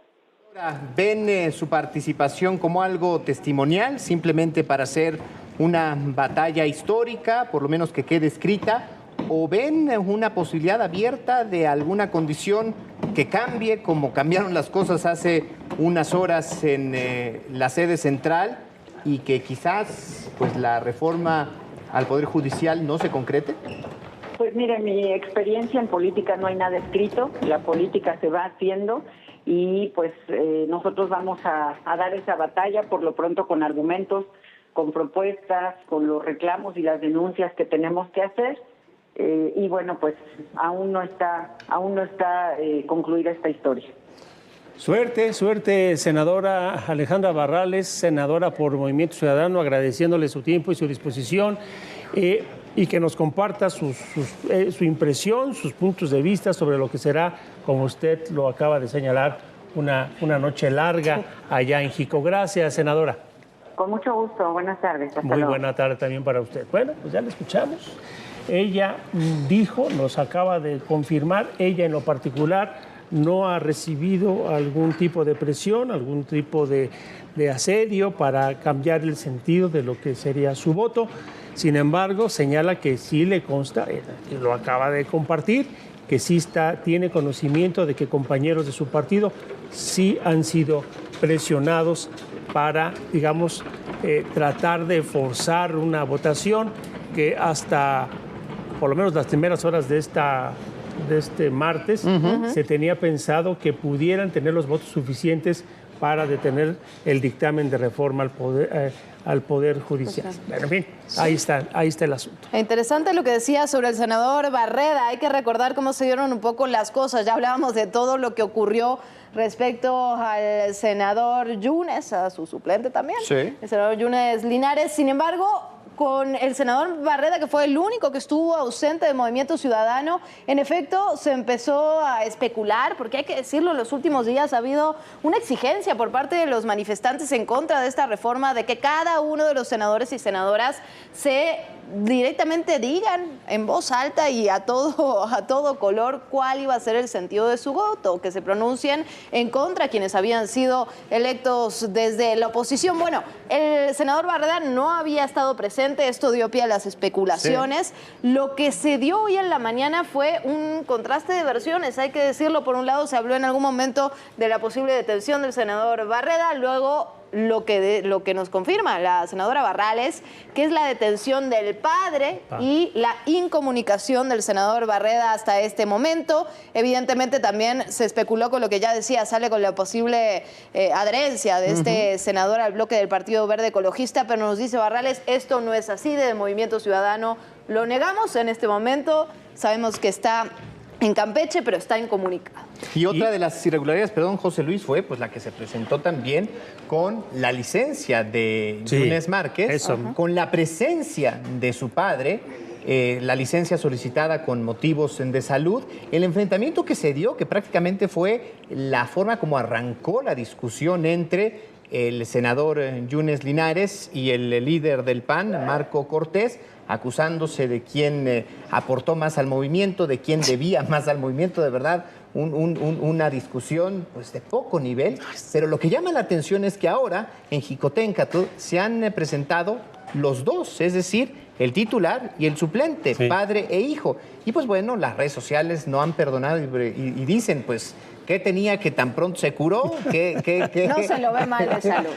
¿Ven su participación como algo testimonial, simplemente para hacer una batalla histórica, por lo menos que quede escrita? ¿O ven una posibilidad abierta de alguna condición que cambie, como cambiaron las cosas hace unas horas en la sede central, y que quizás pues la reforma al Poder Judicial no se concrete?
Pues mire, mi experiencia en política no hay nada escrito, la política se va haciendo y pues nosotros vamos a dar esa batalla por lo pronto con argumentos, con propuestas, con los reclamos y las denuncias que tenemos que hacer y bueno, pues aún no está concluida esta historia.
Suerte, senadora Alejandra Barrales, senadora por Movimiento Ciudadano, agradeciéndole su tiempo y su disposición y que nos comparta su impresión, sus puntos de vista sobre lo que será, como usted lo acaba de señalar, una noche larga allá en Jico. Gracias, senadora.
Con mucho gusto, buenas tardes. Hasta
Muy
luego.
buena tarde también para usted. Bueno, pues ya la escuchamos. Ella dijo, nos acaba de confirmar, ella en lo particular no ha recibido algún tipo de presión, algún tipo de asedio para cambiar el sentido de lo que sería su voto. Sin embargo, señala que sí le consta, lo acaba de compartir, que sí tiene conocimiento de que compañeros de su partido sí han sido presionados para, digamos, tratar de forzar una votación que hasta por lo menos las primeras horas de este martes, se tenía pensado que pudieran tener los votos suficientes para detener el dictamen de reforma al Poder Judicial. Bueno, en fin, ahí está el asunto.
Interesante lo que decía sobre el senador Barreda. Hay que recordar cómo se dieron un poco las cosas. Ya hablábamos de todo lo que ocurrió respecto al senador Yunes, a su suplente también, el senador Yunes Linares. Sin embargo, con el senador Barreda, que fue el único que estuvo ausente de Movimiento Ciudadano, en efecto se empezó a especular, porque hay que decirlo, en los últimos días ha habido una exigencia por parte de los manifestantes en contra de esta reforma, de que cada uno de los senadores y senadoras se directamente digan en voz alta y a todo color cuál iba a ser el sentido de su voto, que se pronuncien en contra quienes habían sido electos desde la oposición. Bueno, el senador Barreda no había estado presente, esto dio pie a las especulaciones. Sí. Lo que se dio hoy en la mañana fue un contraste de versiones, hay que decirlo. Por un lado se habló en algún momento de la posible detención del senador Barreda, luego lo que nos confirma la senadora Barrales, que es la detención del padre y la incomunicación del senador Barreda hasta este momento. Evidentemente también se especuló con lo que ya decía, sale con la posible adherencia de este senador al bloque del Partido Verde Ecologista, pero nos dice Barrales, esto no es así, de Movimiento Ciudadano lo negamos en este momento, sabemos que está en Campeche, pero está incomunicado.
Y otra de las irregularidades, perdón, José Luis, fue pues la que se presentó también con la licencia de Yunes Márquez, con la presencia de su padre, la licencia solicitada con motivos de salud, el enfrentamiento que se dio, que prácticamente fue la forma como arrancó la discusión entre el senador Yunes Linares y el líder del PAN, Marco Cortés, acusándose de quién aportó más al movimiento, de quién debía más al movimiento. De verdad, una discusión pues de poco nivel, pero lo que llama la atención es que ahora en Jicoténcatl se han presentado los dos, es decir, el titular y el suplente, padre e hijo. Y pues bueno, las redes sociales no han perdonado y dicen pues, ¿qué tenía que tan pronto se curó?
No se lo ve mal de salud.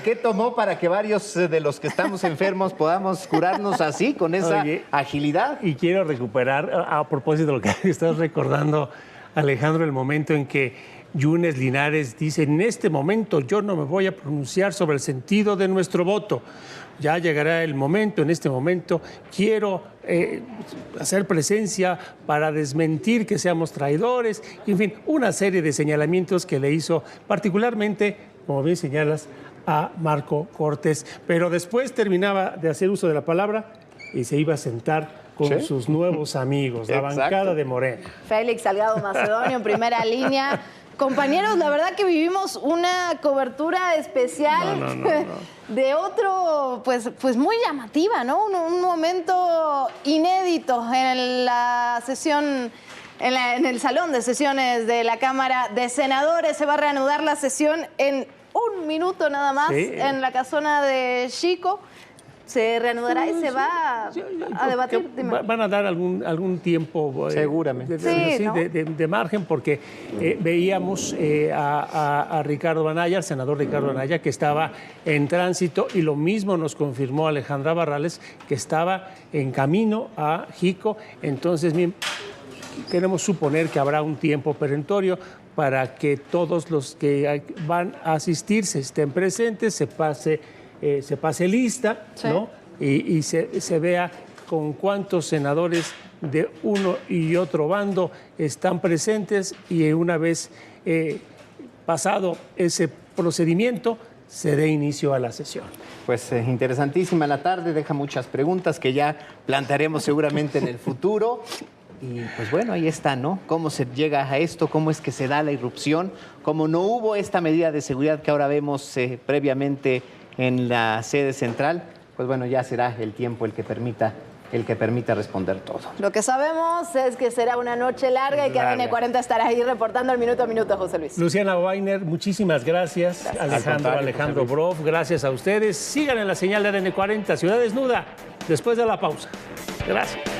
¿Qué tomó para que varios de los que estamos enfermos podamos curarnos así, con esa agilidad?
Y quiero recuperar, a propósito de lo que estás recordando, Alejandro, el momento en que Yunes Linares dice, en este momento yo no me voy a pronunciar sobre el sentido de nuestro voto. Ya llegará el momento, en este momento quiero hacer presencia para desmentir que seamos traidores, en fin, una serie de señalamientos que le hizo particularmente como bien señalas, a Marco Cortés. Pero después terminaba de hacer uso de la palabra y se iba a sentar con sus nuevos amigos, la bancada de Morena.
Félix Salgado Macedonio en primera línea. Compañeros, la verdad que vivimos una cobertura especial de otro, pues muy llamativa, ¿no? Un momento inédito en la sesión, en el salón de sesiones de la Cámara de Senadores. Se va a reanudar la sesión en un minuto nada más en la casona de Xico. Se reanudará y se va a debatir.
Van a dar algún tiempo
seguramente
de margen, porque veíamos a Ricardo Anaya, el senador Ricardo Anaya, que estaba en tránsito, y lo mismo nos confirmó Alejandra Barrales, que estaba en camino a Xico. Entonces, queremos suponer que habrá un tiempo perentorio para que todos los que van a asistir estén presentes, se pase lista, ¿no? Y se vea con cuántos senadores de uno y otro bando están presentes, y una vez pasado ese procedimiento se dé inicio a la sesión.
Pues interesantísima la tarde, deja muchas preguntas que ya plantearemos seguramente en el futuro. Y pues bueno, ahí está, ¿no? ¿Cómo se llega a esto? ¿Cómo es que se da la irrupción? Como no hubo esta medida de seguridad que ahora vemos previamente en la sede central, pues bueno, ya será el tiempo el que permita responder todo.
Lo que sabemos es que será una noche larga y que ADN 40 estará ahí reportando el minuto a minuto, José Luis.
Luciana Weiner, muchísimas gracias. Alejandro Broff, gracias a ustedes. Sigan en la señal de ADN 40, Ciudad Desnuda, después de la pausa. Gracias.